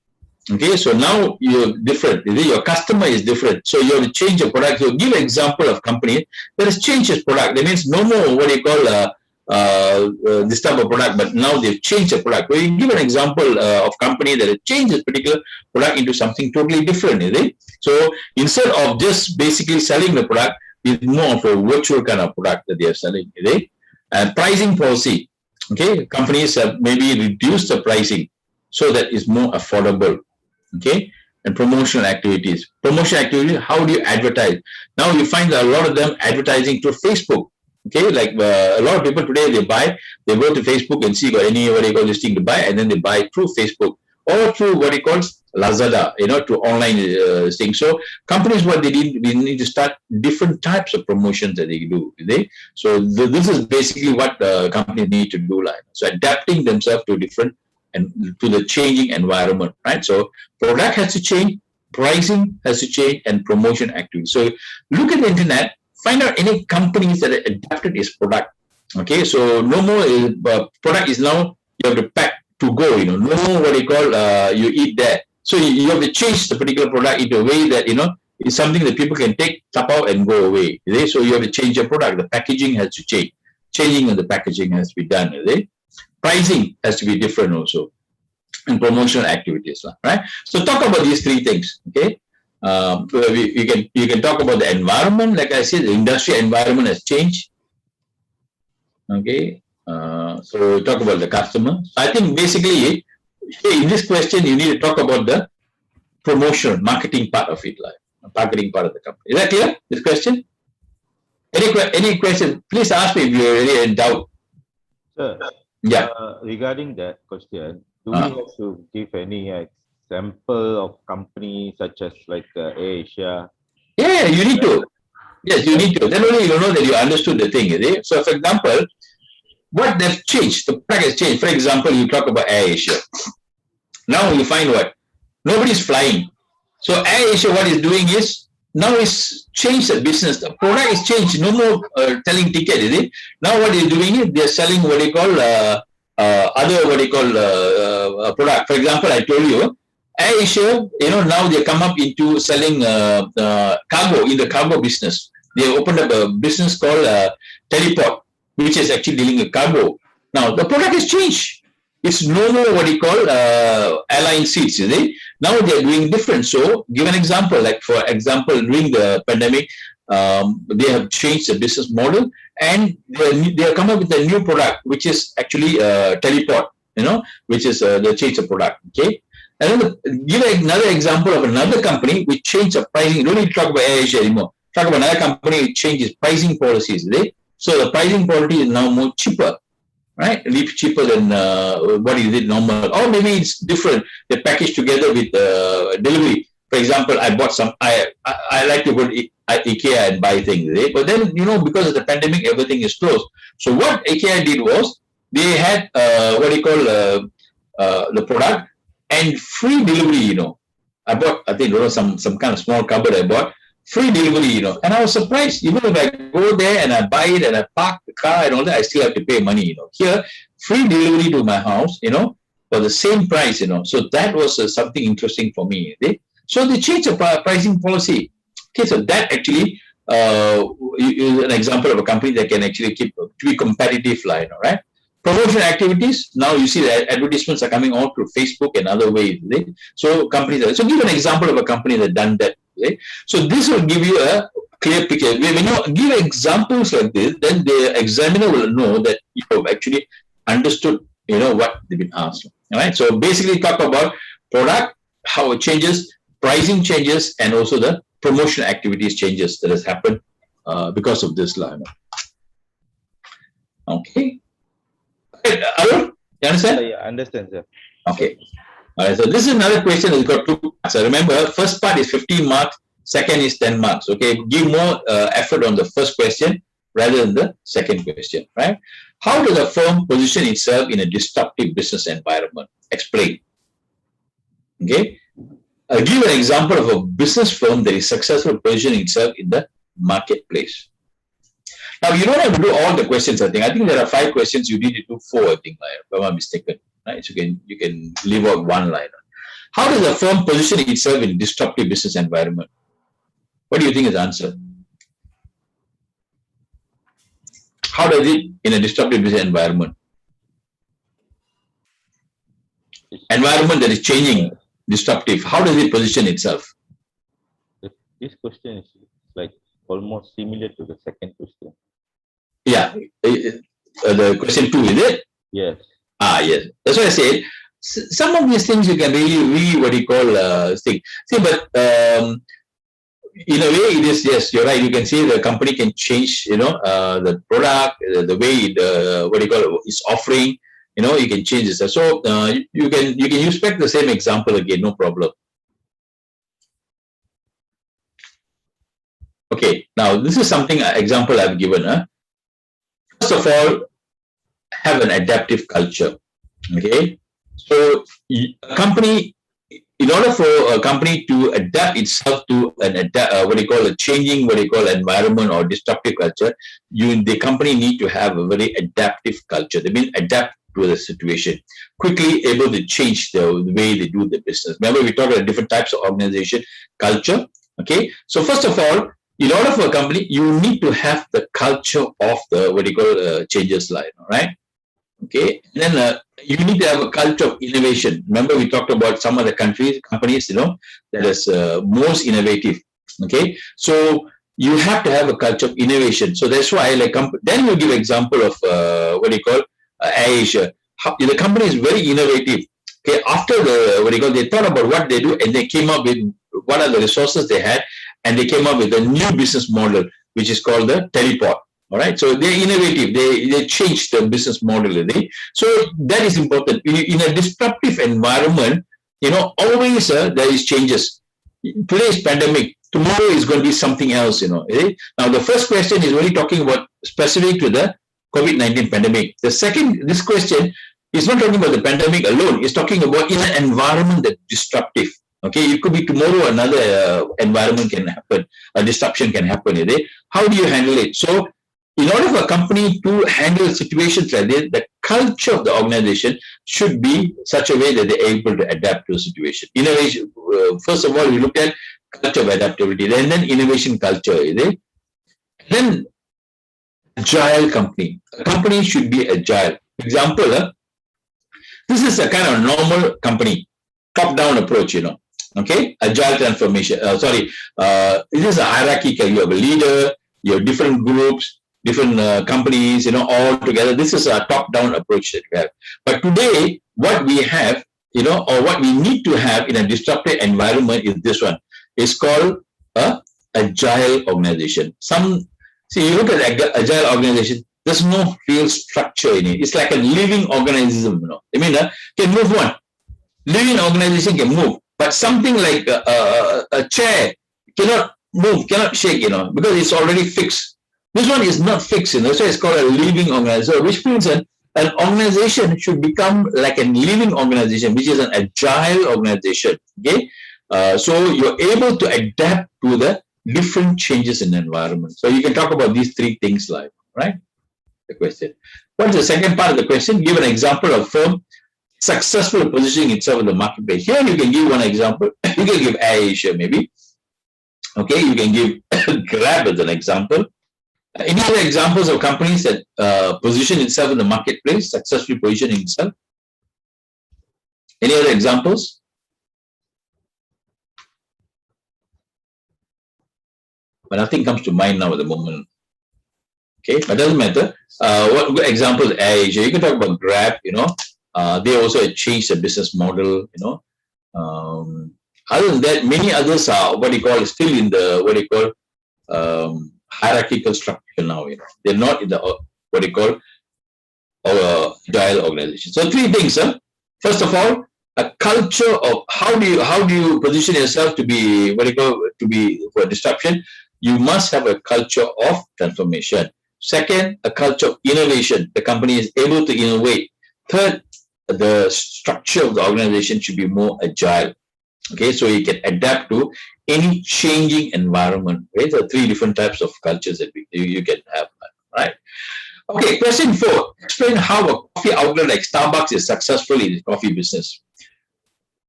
Speaker 1: Okay, so now you're different. Your customer is different. So you have to change your product. So give an example of company that has changed its product. That means no more what you call this type of product, but now they've changed the product. So you give an example of company that has changed this particular product into something totally different, is it? So instead of just basically selling the product, it's more of a virtual kind of product that they are selling, is it? And pricing policy. Okay, companies have maybe reduced the pricing so that it's more affordable. Okay, and promotional activities. Promotion activities, how do you advertise? Now you find that a lot of them advertising through Facebook. Okay, like a lot of people today, they go to Facebook and see got any what you call this thing to buy, and then they buy through Facebook or through what you call Lazada, to online things. So companies, what they need to start different types of promotions that they do. So this is basically what the companies need to do. Like so, adapting themselves to different and to the changing environment, right? So product has to change, pricing has to change, and promotion activity. So look at the internet, find out any companies that adapted its product. Okay, so no more product is now you have to pack to go, you know, no what you call, you eat there. So you have to change the particular product into a way that, you know, it's something that people can take, tap out and go away. So you have to change your product. The packaging has to change. Changing of the packaging has to be done. Pricing has to be different also. And promotional activities, right? So talk about these three things, okay? You can talk about the environment. Like I said, the industry environment has changed. Okay, so talk about the customer. I think basically, in this question, you need to talk about the promotion, marketing part of it, like marketing part of the company. Is that clear? This question? Any question? Please ask me if you're really in doubt.
Speaker 2: Sir,
Speaker 1: yeah.
Speaker 2: Regarding that question, do we have to give any example of companies such as like Asia?
Speaker 1: Yeah, you need to. Yes, you need to. Then only you know that you understood the thing. So, for example, what they've changed, the product has changed. For example, you talk about Air Asia. Now you find what? Nobody's flying. So Air Asia, what it's doing is, now it's changed the business. The product is changed. No more selling ticket, is it? Now what they're doing is, they're selling what they call other what they call product. For example, I told you, Air Asia, you know, now they come up into selling cargo, in the cargo business. They opened up a business called Teleport, which is actually dealing with cargo. Now, the product has changed. It's no more what you call airline seats, is it? Now they're doing different. So, give an example. Like, for example, during the pandemic, they have changed the business model, and they have come up with a new product, which is actually Teleport, you know, which is the change of product, okay? And then give another example of another company which changed the pricing. You don't need to talk about Air Asia anymore. Talk about another company which changes pricing policies, right? So the pricing policy is now more cheaper, right? A little cheaper than what is it normal, or maybe it's different. They package together with delivery. For example, I bought some. I like to go to IKEA and buy things, right? But then, you know, because of the pandemic, everything is closed. So what IKEA did was, they had what do you call the product and free delivery. You know, I bought, I think, some kind of small cupboard I bought. Free delivery, you know, and I was surprised. Even if I go there and I buy it and I park the car and all that, I still have to pay money, you know. Here, free delivery to my house, you know, for the same price, you know. So that was something interesting for me. So they changed the pricing policy. Okay, so that actually is an example of a company that can actually be competitive, like, you know, right? Promotion activities. Now you see that advertisements are coming out through Facebook and other ways. Right? So companies. So give an example of a company that done that. Right? So this will give you a clear picture. When you give examples like this, then the examiner will know that you have actually understood, you know, what they've been asked. All right. So basically, talk about product, how it changes, pricing changes, and also the promotion activities changes that has happened because of this line. Okay. Arun, you understand?
Speaker 2: Yeah, I understand, sir.
Speaker 1: Okay. All right. So this is another question that's got 2 parts. So remember, first part is 15 marks, second is 10 marks. Okay. Give more effort on the first question rather than the second question, right? How does a firm position itself in a disruptive business environment? Explain. Okay. Give an example of a business firm that is successful positioning itself in the marketplace. Now, you don't have to do all the questions, I think. I think there are 5 questions. You need to do 4, I think, if I'm not mistaken. Right? So you can leave out one line. How does a firm position itself in a disruptive business environment? What do you think is the answer? How does it in a disruptive business environment? Environment that is changing, disruptive. How does it position itself?
Speaker 2: This question is like almost similar to the second question.
Speaker 1: Yeah. The question 2, is it?
Speaker 2: Yes.
Speaker 1: Yes. That's what I said. Some of these things you can really what you call thing. See, but in a way, it is, yes, you're right. You can see the company can change, you know, the product, the way it, what do you call it, is offering. You know, you can change this. So you can use back the same example again, no problem. Okay. Now this is something example I've given. First of all, have an adaptive culture. Okay, so a company, in order for a company to adapt itself to an what do you call a changing what do you call environment or disruptive culture, the company need to have a very adaptive culture. They mean adapt to the situation, quickly able to change the way they do the business. Remember, we talked about different types of organization, culture. Okay, so first of all, in order for a company, you need to have the culture of the what you call changes line, all right? Okay, and then you need to have a culture of innovation. Remember, we talked about some of the companies, that is most innovative. Okay, so you have to have a culture of innovation. So that's why, like, then we'll give example of what do you call Asia. The company is very innovative. Okay, after they thought about what they do and they came up with what are the resources they had, and they came up with a new business model, which is called the teleport. All right, so they're innovative. They changed the business model. So that is important. In a disruptive environment, always there is changes. Today is pandemic. Tomorrow is going to be something else. Now the first question is really talking about specific to the COVID-19 pandemic. This question is not talking about the pandemic alone. It's talking about in an environment that's disruptive. Okay, it could be tomorrow another environment can happen, a disruption can happen. How do you handle it? So, in order for a company to handle situations like this, the culture of the organization should be such a way that they're able to adapt to a situation. Innovation. First of all, we look at culture of adaptability, and then innovation culture. Then agile company. A company should be agile. Example, this is a kind of normal company, top-down approach, Okay, agile transformation. This is a hierarchical. You have a leader, you have different groups, different companies, all together. This is a top-down approach that we have. But today, what we have, or what we need to have in a disrupted environment is this one. It's called a agile organization. You look at agile organization, there's no real structure in it. It's like a living organism, can move on. Living organization can move, but something like a chair cannot move, cannot shake, because it's already fixed. This one is not fixed, so it's called a living organization, which means an organization should become like a living organization, which is an agile organization. Okay, so you're able to adapt to the different changes in the environment. So you can talk about these three things live, right? The question. What's the second part of the question? Give an example of firm successful positioning itself in the marketplace. Here you can give one example. You can give AirAsia maybe. Okay, you can give Grab as an example. Any other examples of companies that position itself in the marketplace, successfully positioning itself? Any other examples? But nothing comes to mind now at the moment. Okay, but it doesn't matter. What good examples? AirAsia. You can talk about Grab. They also changed the business model. Other than that, many others are still in the hierarchical structure now. They're not in the agile organization. So three things. First of all, a culture of how do you position yourself to be for disruption. You must have a culture of transformation. Second, a culture of innovation. The company is able to innovate. Third, the structure of the organization should be more agile. Okay, so you can adapt to any changing environment. Okay, so three different types of cultures that you can have. Right. Okay, question 4. Explain how a coffee outlet like Starbucks is successful in the coffee business.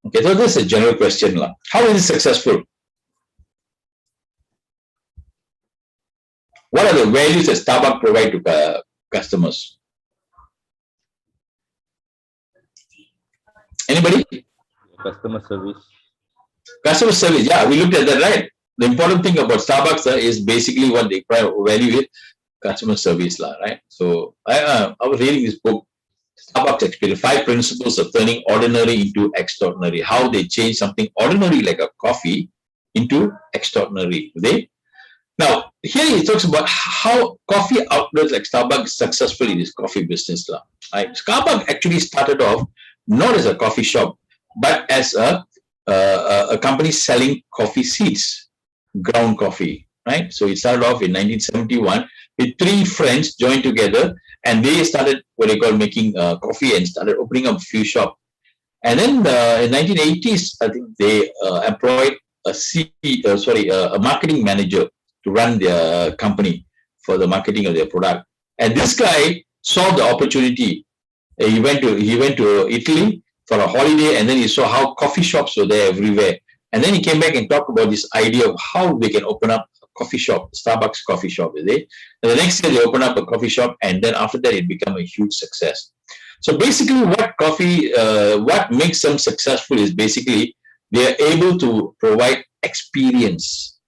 Speaker 1: Okay, so this is a general question. How is it successful? What are the values that Starbucks provide to customers? Anybody?
Speaker 2: Customer service.
Speaker 1: Customer service, yeah, we looked at that, right? The important thing about Starbucks is basically what they value is customer service, right? So I was reading this book, Starbucks Experience, 5 Principles of Turning Ordinary into Extraordinary. How they change something ordinary like a coffee into extraordinary. Now, here he talks about how coffee outlets like Starbucks is successful in this coffee business. Right? Starbucks actually started off not as a coffee shop, but as a company selling coffee seeds, ground coffee. Right? So it started off in 1971 with 3 friends joined together, and they started making coffee and started opening up a few shops. And then in 1980s, I think they employed a marketing manager to run their company for the marketing of their product. And this guy saw the opportunity He went to Italy for a holiday, and then he saw how coffee shops were there everywhere. And then he came back and talked about this idea of how they can open up a coffee shop, Starbucks coffee shop, is it? And the next year they open up a coffee shop, and then after that it became a huge success. So basically, what makes them successful is basically they are able to provide experience,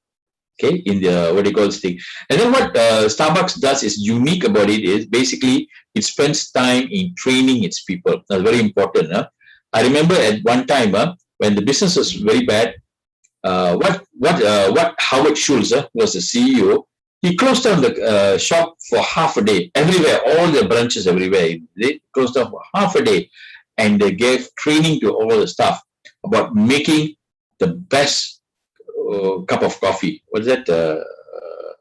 Speaker 1: okay, in the what do you call this thing. And then what Starbucks does is unique about it is basically it spends time in training its people. That's very important. I remember at one time when the business was very bad, what Howard Schultz was the CEO. He closed down the shop for half a day everywhere, all the branches everywhere. They closed down for half a day, and they gave training to all the staff about making the best cup of coffee. What's that?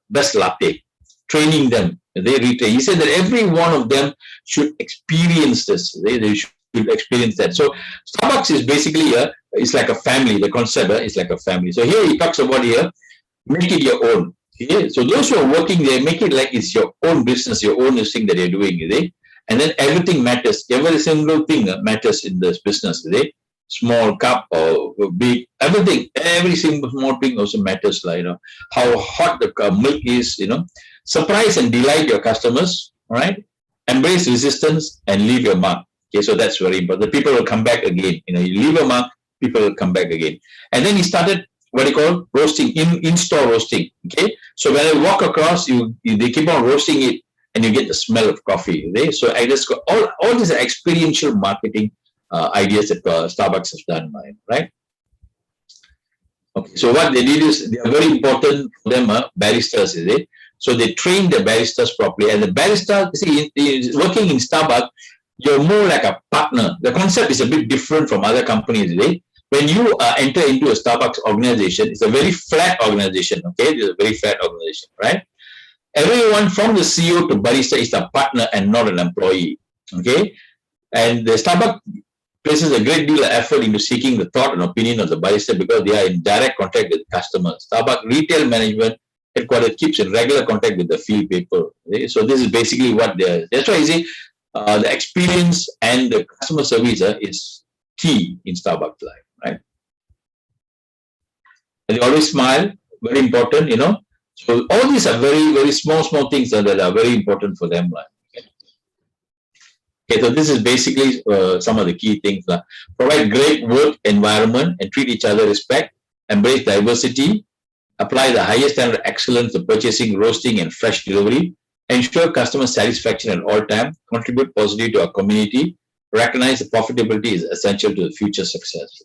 Speaker 1: Best latte. Training them. They retain. He said that every one of them should experience this. They should experience that. So Starbucks is basically it's like a family. The concept is like a family. So here he talks about here, make it your own. Okay? So those who are working there, make it like it's your own business, your own thing that you're doing. Okay? And then everything matters. Every single thing matters in this business. Okay? Small cup or big, everything, every single small thing also matters. Like how hot the milk is. Surprise and delight your customers. All right, embrace resistance and leave your mark. Okay, so that's very important. The people will come back again. You leave a mark, people will come back again. And then he started what he called roasting, in-store roasting. Okay, so when I walk across, they keep on roasting it, and you get the smell of coffee. Okay? So I just got all these experiential marketing ideas that Starbucks has done, right? Okay, so what they did is they are very important for them, baristas, is it? So they train the baristas properly, and the barista, see, working in Starbucks, you're more like a partner. The concept is a bit different from other companies, is it? When you enter into a Starbucks organization, it's a very flat organization. Okay, it's a very flat organization, right? Everyone from the CEO to barista is a partner and not an employee. Okay, and the Starbucks places a great deal of effort into seeking the thought and opinion of the barista because they are in direct contact with customers. Starbucks retail management headquarters keeps in regular contact with the field people. Okay? So this is basically what they're. That's why you see the experience and the customer service is key in Starbucks life, right? And they always smile, very important. So all these are very, very small things that are very important for them, right? Okay, so this is basically some of the key things. Provide great work environment and treat each other respect. Embrace diversity. Apply the highest standard of excellence to purchasing, roasting, and fresh delivery. Ensure customer satisfaction at all times. Contribute positively to our community. Recognize that profitability is essential to the future success.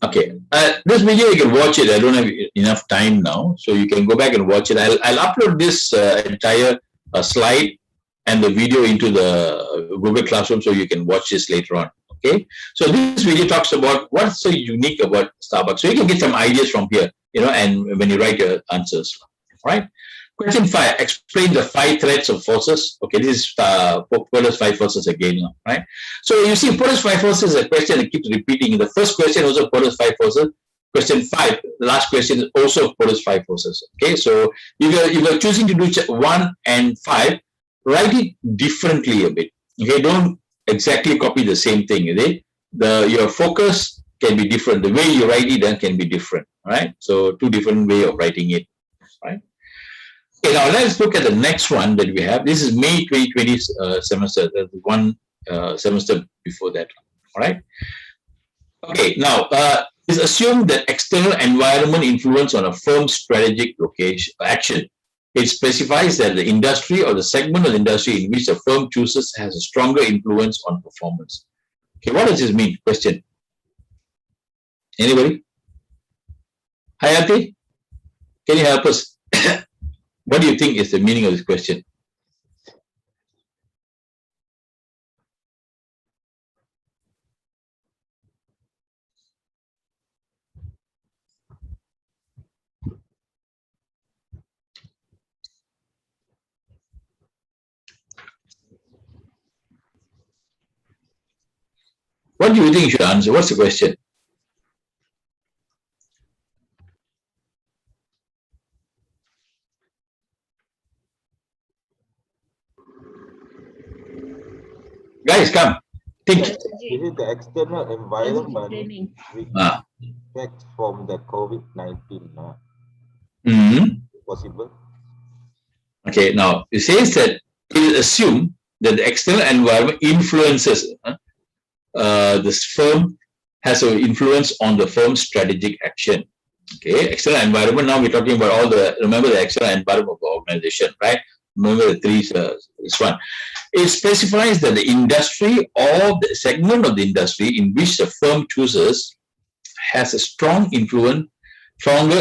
Speaker 1: Okay, this video you can watch it. I don't have enough time now, so you can go back and watch it. I'll upload this entire slide and the video into the Google Classroom, so you can watch this later on. Okay, so this video talks about what's so unique about Starbucks. So you can get some ideas from here, and when you write your answers, right? Question 5, explain the 5 threads of forces. Okay, this is Porter's 5 forces again, right? So you see, Porter's 5 forces is a question that keeps repeating. The first question also Porter's 5 forces. Question 5, the last question is also Porter's 5 forces. Okay, so if you're choosing to do 1 and 5, write it differently a bit. Okay, don't exactly copy the same thing. Okay? Your focus can be different. The way you write it then can be different, right? So 2 different way of writing it, right? Okay, now let's look at the next one that we have. This is May 2020 semester, the one semester before that. All right. Okay, now it's assumed that external environment influence on a firm's strategic action. It specifies that the industry or the segment of the industry in which a firm chooses has a stronger influence on performance. Okay, what does this mean? Question. Anybody? Hayati, can you help us? What do you think is the meaning of this question? What do you think you should answer? What's the question? Guys, come. Think.
Speaker 2: Is it the external environment which affects from the COVID-19? Possible?
Speaker 1: Okay, now it says that it is assumed that the external environment influences this firm, has an influence on the firm's strategic action. Okay, external environment. Now we're talking about all the, remember the external environment of the organization, right? Remember the three, this one. It specifies that the industry or the segment of the industry in which the firm chooses has a stronger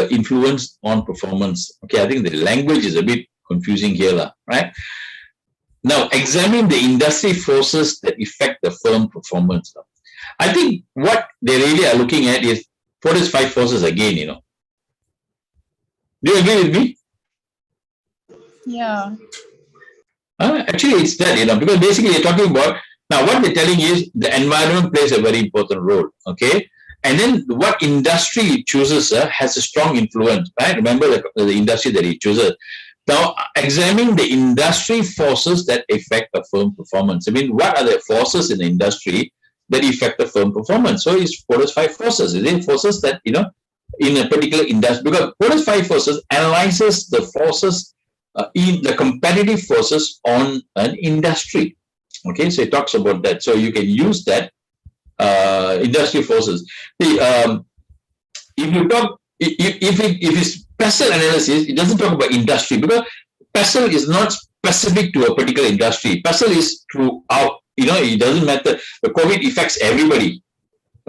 Speaker 1: influence on performance. Okay, I think the language is a bit confusing here, right? Now, examine the industry forces that affect the firm performance. I think what they really are looking at is what is 5 forces again, Do you agree with me?
Speaker 5: Yeah.
Speaker 1: Actually, it's that, because basically you're talking about, now what they're telling is the environment plays a very important role, okay? And then what industry it chooses has a strong influence, right? Remember the industry that it chooses. Now, examine the industry forces that affect the firm performance. I mean, what are the forces in the industry that affect the firm performance? So it's what is 5 forces? Is it forces that, in a particular industry? Because what is 5 forces analyzes the forces in the competitive forces on an industry. Okay, so it talks about that. So you can use that industry forces. If you talk, if it's PESEL analysis, it doesn't talk about industry because PESEL is not specific to a particular industry. PESEL is throughout. It doesn't matter. The COVID affects everybody,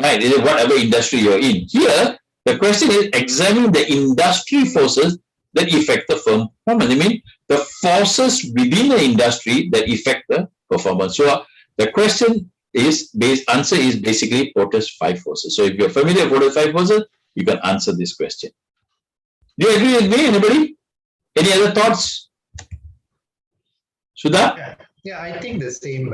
Speaker 1: right? Whatever industry you're in. Here, the question is examine the industry forces that affect the firm performance. I mean, the forces within the industry that affect the performance. So the question is answer is basically Porter's 5 forces. So if you're familiar with Porter's 5 forces, you can answer this question. Do you agree with me, anybody? Any other thoughts? Sudha?
Speaker 4: Yeah, I think the same.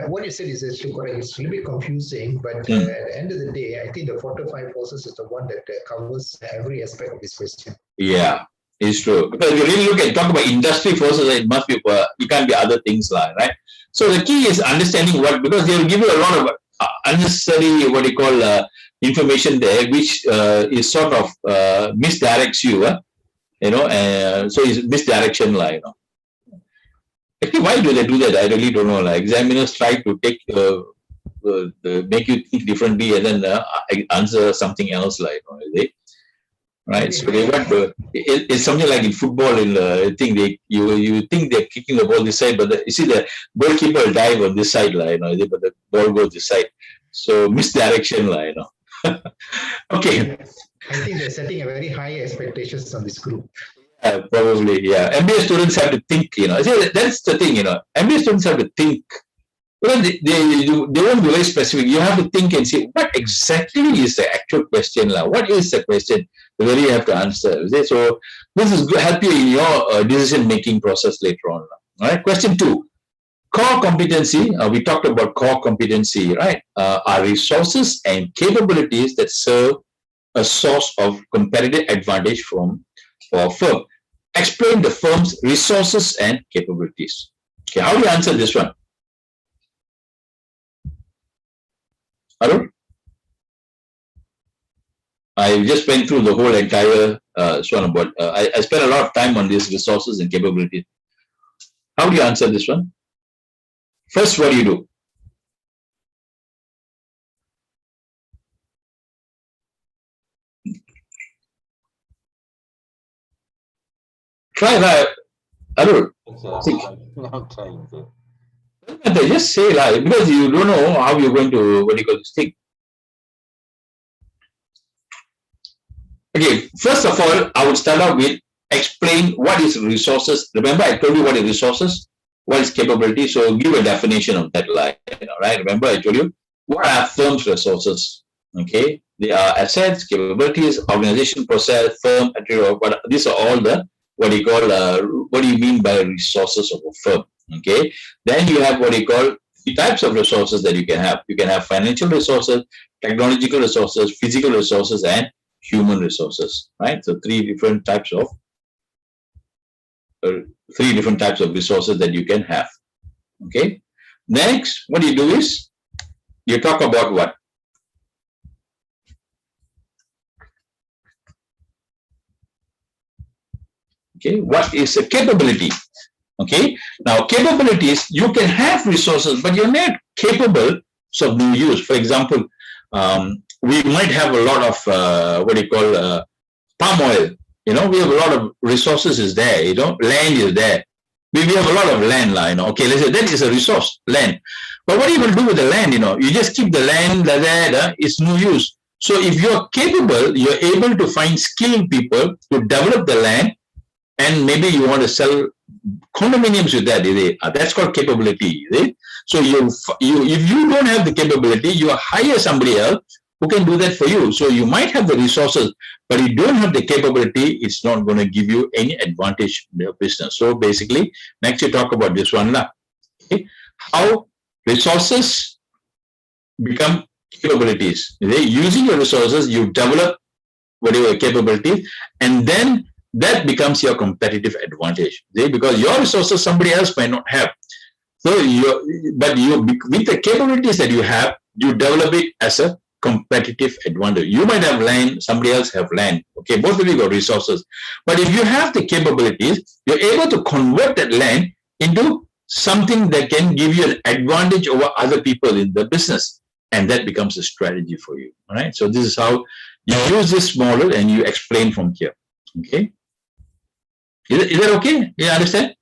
Speaker 4: What you said is actually correct. It's a little bit confusing, but at the end of the day, I think the 4 to 5 forces is the one that covers every aspect of this question.
Speaker 1: Yeah, it's true. Because if you really talk about industry forces, it must be, it can't be other things, right? So the key is understanding because they will give you a lot of unnecessary, information there, which is sort of misdirects you, so it's misdirection, Actually, why do they do that? I really don't know. Examiners try to take make you think differently and then answer something else, right? So they want it's something like in football. I think you think they're kicking the ball this side, but you see the goalkeeper will dive on this side, but the ball goes this side. So misdirection, Okay.
Speaker 4: I think they're setting a very high expectations on this group.
Speaker 1: Probably, yeah. MBA students have to think, that's the thing, MBA students have to think. Well, they won't be very specific. You have to think and see what exactly is the actual question. What is the question? Where you have to answer. So this is going to help you in your decision-making process later on. All right. Question 2. Core competency. We talked about core competency, right? Are resources and capabilities that serve a source of competitive advantage for a firm. Explain the firm's resources and capabilities. Okay, how do you answer this one? Arun? I just went through the whole entire one about. I spent a lot of time on these resources and capabilities. How do you answer this one? First, what do you do? Try, Arun.
Speaker 2: I'm trying to.
Speaker 1: Just say because you don't know how you're going to this thing. Okay, first of all, I would start out with explain what is resources. Remember, I told you what is resources, what is capability. So give a definition of that right? Remember, I told you what are firm's resources. Okay, they are assets, capabilities, organization, process, firm, material. But these are all the what do you mean by resources of a firm? Okay, then you have what you call three types of resources that you can have. You can have financial resources, technological resources, physical resources, and human resources, right? So three different types of resources that you can have. Okay. Next, what you do is you talk about what? Okay, what is a capability? Okay, now capabilities, you can have resources, but you're not capable of no use. For example, we might have a lot of palm oil. We have a lot of resources is there. Land is there. We have a lot of land, Okay, let's say that is a resource, land. But what do you do with the land? You just keep the land like that. It's no use. So if you're capable, you're able to find skilled people to develop the land, and maybe you want to sell condominiums with that. That's called capability. So if you don't have the capability, you hire somebody else who can do that for you. So you might have the resources, but you don't have the capability, it's not going to give you any advantage in your business. So basically, next you talk about this one. Okay? How resources become capabilities. Using your resources, you develop whatever capabilities, and then that becomes your competitive advantage. Because your resources somebody else might not have. So with the capabilities that you have, you develop it as a competitive advantage. You might have land, somebody else have land. Okay, both of you got resources. But if you have the capabilities, you're able to convert that land into something that can give you an advantage over other people in the business. And that becomes a strategy for you. All right. So this is how you use this model and you explain from here. Okay. Is that okay? You understand?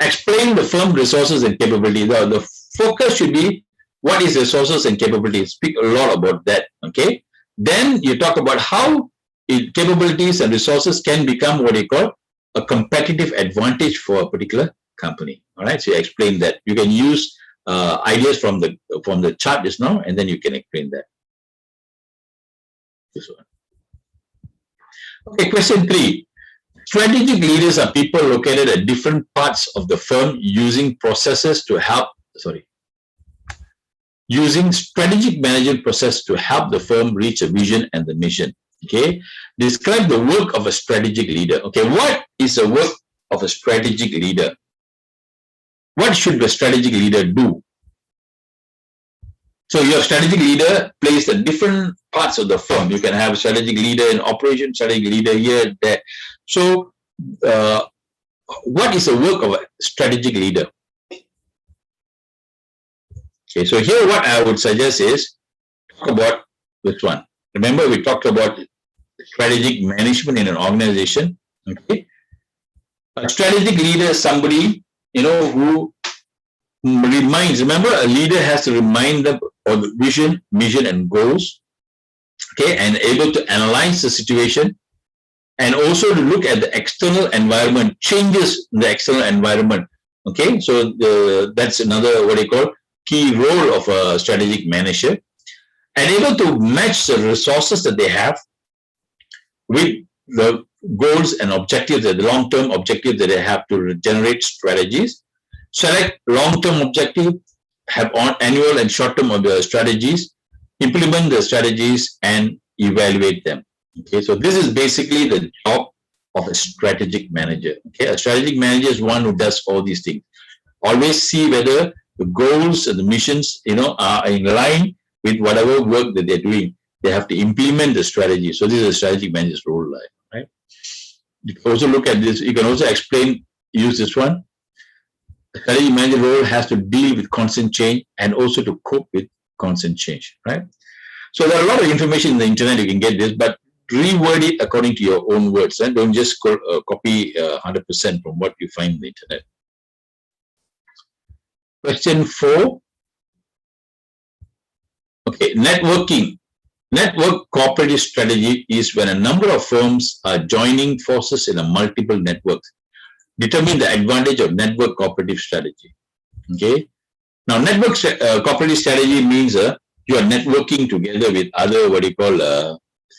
Speaker 1: Explain the firm resources and capabilities. The focus should be what is resources and capabilities. Speak a lot about that. Okay. Then you talk about how capabilities and resources can become what you call a competitive advantage for a particular company. All right. So you explain that. You can use ideas from the chart just now, and then you can explain that. This one. Okay. Question 3. Strategic leaders are people located at different parts of the firm using strategic management process to help the firm reach a vision and the mission. Okay. Describe the work of a strategic leader. Okay. What is the work of a strategic leader? What should the strategic leader do? So your strategic leader plays at different parts of the firm. You can have a strategic leader in operation, strategic leader here, there. So what is the work of a strategic leader? Okay, so here what I would suggest is talk about this one. Remember, we talked about strategic management in an organization. Okay, a strategic leader is somebody who reminds. Remember, a leader has to remind them of the vision, mission, and goals. Okay, and able to analyze the situation, and also to look at the external environment, changes in the external environment. Okay, so that's another what you call key role of a strategic manager, and able to match the resources that they have with the goals and objectives, the long-term objectives that they have to generate strategies, select long-term objectives, have annual and short-term strategies, implement the strategies, and evaluate them. Okay, so this is basically the job of a strategic manager. Okay, a strategic manager is one who does all these things. Always see whether the goals and the missions, are in line with whatever work that they're doing. They have to implement the strategy. So this is a strategic manager's role, right? You can also look at this. You can also use this one. The strategic manager role has to deal with constant change and also to cope with constant change, right? So there are a lot of information in the internet. You can get this, but reword it according to your own words, and don't just copy 100% from what you find in the internet. Question 4. Okay, networking. Network cooperative strategy is when a number of firms are joining forces in a multiple networks. Determine the advantage of network cooperative strategy. Okay. Now, network cooperative strategy means you are networking together with other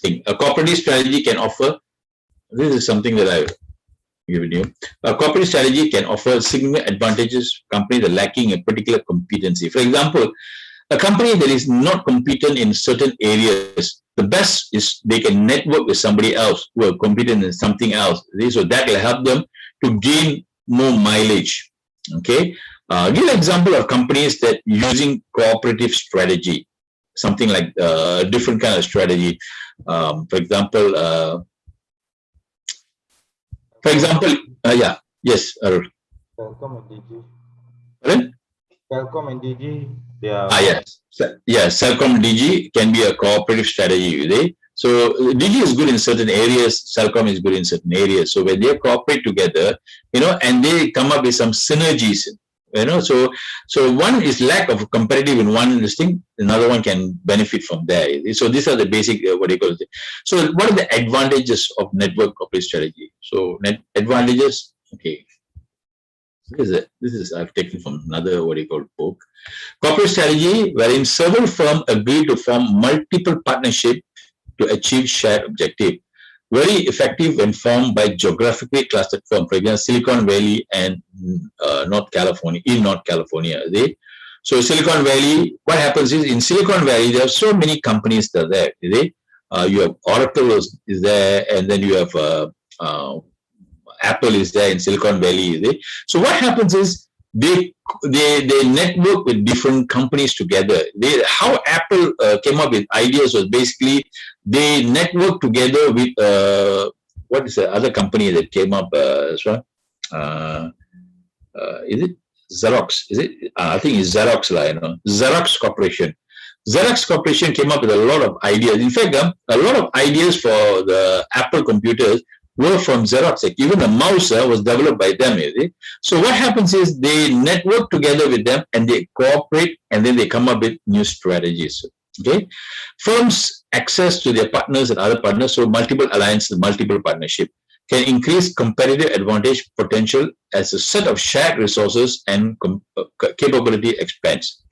Speaker 1: thing. A cooperative strategy can offer. This is something that given you. A corporate strategy can offer significant advantages to companies that are lacking a particular competency. For example, a company that is not competent in certain areas, the best is they can network with somebody else who are competent in something else. So that will help them to gain more mileage. Okay. Give an example of companies that using cooperative strategy, something like a different kind of strategy. For example, yeah, yes,
Speaker 2: Telkom and DG.
Speaker 1: pardon?
Speaker 2: Telkom and DG, they are.
Speaker 1: Yes. Yes, Celcom DG can be a cooperative strategy. So DG is good in certain areas, Celcom is good in certain areas. So when they cooperate together, and they come up with some synergies, so one is lack of competitive in one listing, another one can benefit from there. So these are the basic, what do you call it? So what are the advantages of network corporate strategy? So advantages, okay. This is I've taken from another, what do you call, book. Corporate strategy, wherein several firms agree to form multiple partnerships to achieve shared objective. Very effective when formed by geographically clustered firms, for example, Silicon Valley and North California. So Silicon Valley, what happens is in Silicon Valley, there are so many companies that are there. You have Oracle is there, and then you have Apple is there in Silicon Valley. So what happens is they network with different companies together. How Apple came up with ideas was basically they network together with what is the other company that came up as well? Is it Xerox? Is it? I think it's Xerox, Xerox Corporation. Xerox Corporation came up with a lot of ideas. In fact, a lot of ideas for the Apple computers were from Xerox. Like even the mouse was developed by them. So what happens is they network together with them and they cooperate, and then they come up with new strategies. Okay, firms access to their partners and other partners, so multiple alliances, multiple partnership can increase competitive advantage potential as a set of shared resources and capability expands.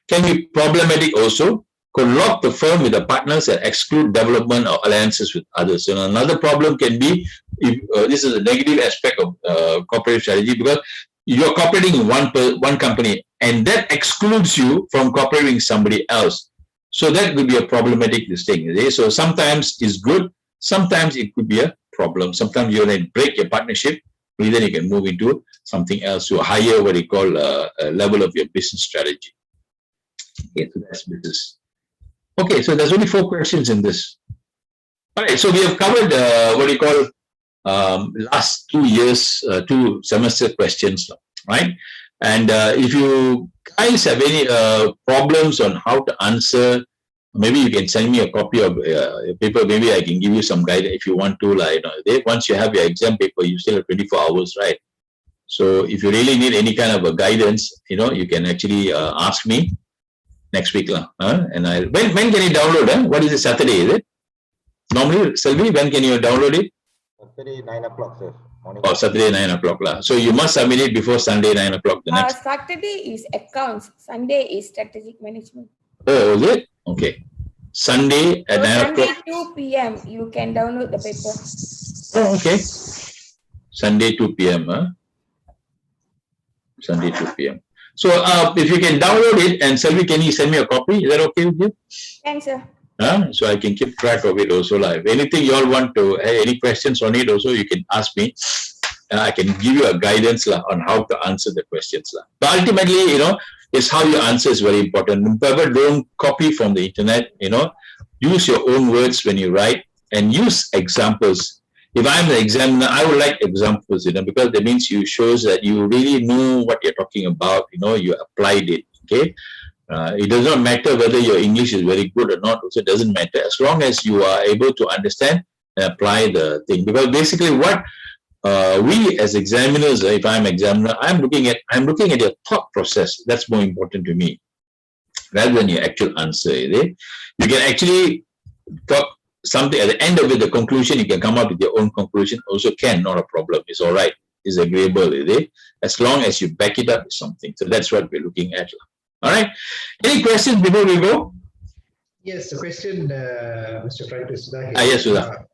Speaker 1: Can be problematic also. Could lock the firm with the partners and exclude development or alliances with others. And another problem can be, this is a negative aspect of corporate strategy, because you're cooperating in one company and that excludes you from cooperating with somebody else. So that could be a problematic thing. So sometimes it's good, sometimes it could be a problem. Sometimes you want to break your partnership, then you can move into something else to a higher, what you call, level of your business strategy. Okay, so that's business. Okay, so there's only 4 questions in this. All right, so we have covered what you call last 2 years, 2 semester questions, right? And if you guys have any problems on how to answer, maybe you can send me a copy of paper. Maybe I can give you some guidance if you want to. Once you have your exam paper, you still have 24 hours, right? So if you really need any kind of a guidance, you can actually ask me next week. And when can you download? What is it, Saturday, is it? Normally, Selvi, when can you download it?
Speaker 2: Saturday, 9 o'clock, sir. Morning.
Speaker 1: Oh, Saturday, 9 o'clock. So you must submit it before Sunday, 9 o'clock. The next.
Speaker 3: Saturday is accounts. Sunday is strategic management.
Speaker 1: Oh, is it? Okay. Sunday at 9 o'clock.
Speaker 3: Sunday 2 p.m. you can download the paper.
Speaker 1: Oh, okay. Sunday 2 p.m. Sunday 2 p.m. So if you can download it, and Selvi, can you send me a copy? Is that okay with you?
Speaker 3: Thanks, sir.
Speaker 1: So I can keep track of it also. If anything you all want to, any questions on it also, you can ask me. I can give you a guidance on how to answer the questions. But ultimately, it's how you answer is very important. Don't copy from the internet, use your own words when you write and use examples. If I'm the examiner, I would like examples, because that means you shows that you really know what you're talking about, you applied it, okay? It does not matter whether your English is very good or not, also it doesn't matter, as long as you are able to understand and apply the thing. Because basically what we as examiners, if I'm examiner, I'm looking at your thought process. That's more important to me, rather than your actual answer. You can actually talk something at the end of it, the conclusion, you can come up with your own conclusion, also not a problem. It's all right. It's agreeable, as long as you back it up with something. So that's what we're looking at. All right. Any questions before we go?
Speaker 4: Yes, the question, Mr. Frank, is
Speaker 1: yes, Sudha.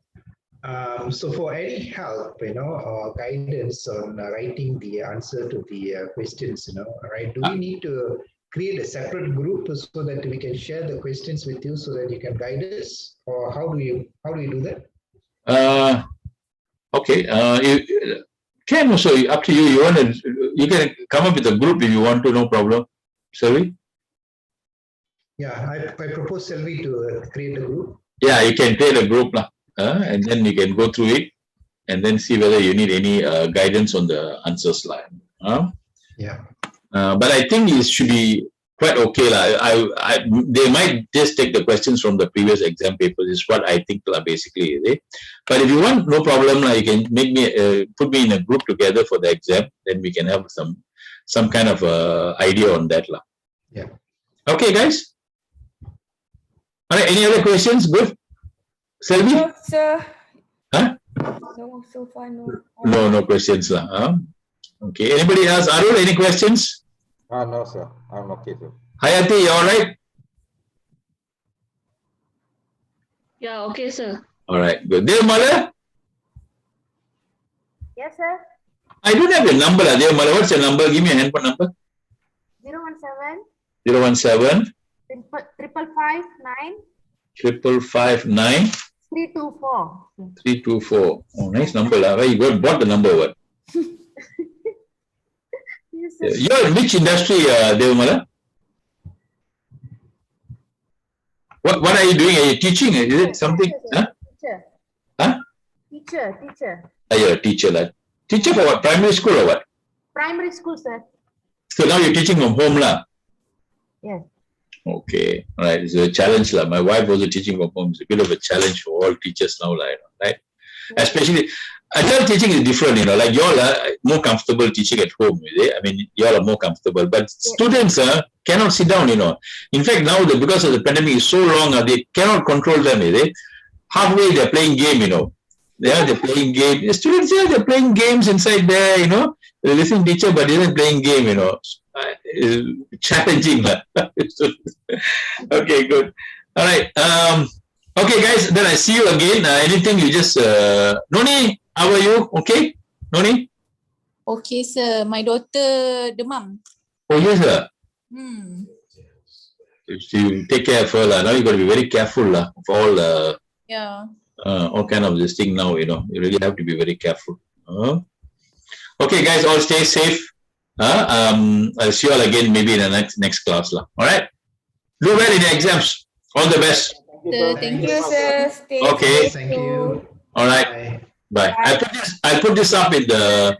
Speaker 4: So for any help, or guidance on writing the answer to the questions, right? Do we need to create a separate group so that we can share the questions with you so that you can guide us, or how do you do that?
Speaker 1: Okay. You can also up to you. You can come up with a group if you want to. No problem. Shall
Speaker 4: Yeah, I propose Selvi to create a group.
Speaker 1: Yeah, you can create a group lah, and then you can go through it and then see whether you need any guidance on the answers line.
Speaker 4: Yeah.
Speaker 1: But I think it should be quite okay lah. They might just take the questions from the previous exam papers. Is what I think lah, basically. But if you want, no problem lah. You can make me put me in a group together for the exam. Then we can have some kind of idea on that lah.
Speaker 4: Yeah.
Speaker 1: Okay, guys. All right. Any other questions? Good. Selvi?
Speaker 3: No, sir.
Speaker 1: Huh?
Speaker 3: No, so far no.
Speaker 1: No questions lah. Okay. Anybody else? Arul, any questions?
Speaker 2: No, sir. I'm okay, sir.
Speaker 1: Hayati, you all right?
Speaker 5: Yeah, okay, sir.
Speaker 1: All right. Good. Devmala?
Speaker 6: Yes, sir.
Speaker 1: I don't have your number. Devmala, what's your number? Give me a handphone number.
Speaker 6: 017
Speaker 1: 017
Speaker 6: 555
Speaker 1: 559
Speaker 6: 324.
Speaker 1: 324. Oh, nice number lah. Where you bought the number? What?
Speaker 6: Yes, sir.
Speaker 1: You're in which industry, Devmala? What are you doing? Are you teaching? Is it something? Huh?
Speaker 6: Teacher.
Speaker 1: Huh?
Speaker 6: Teacher.
Speaker 1: You're a teacher lah. Teacher for what? Primary school or what?
Speaker 6: Primary school, sir.
Speaker 1: So now you're teaching from home lah.
Speaker 6: Yes.
Speaker 1: Okay, all right. It's a challenge lah. My wife also teaching from home. It's a bit of a challenge for all teachers now, right? Especially, adult teaching is different, like you all are more comfortable teaching at home, is it? I mean, you all are more comfortable, but students cannot sit down, In fact, now because of the pandemic is so long, they cannot control them, is it? Halfway they're playing game, They're playing game. The students they're playing games inside there, They're listening to teacher, but they aren't playing game, It's challenging. Okay, good. All right. Okay, guys, then I see you again. Anything you just, Noni, how are you? Okay? Noni?
Speaker 7: Okay, sir. My daughter demam.
Speaker 1: Oh, yes, sir. You take care of her. Now you got to be very careful of all
Speaker 7: Yeah.
Speaker 1: all kind of this thing now, You really have to be very careful. Okay, guys, all stay safe. I'll see you all again maybe in the next class. All right? Do well in the exams. All the best.
Speaker 7: Thank you,
Speaker 3: Sir, stay
Speaker 1: Okay.
Speaker 3: safe
Speaker 4: Thank
Speaker 3: too.
Speaker 4: you.
Speaker 1: All right.
Speaker 4: Bye.
Speaker 1: Bye. I'll put this up in the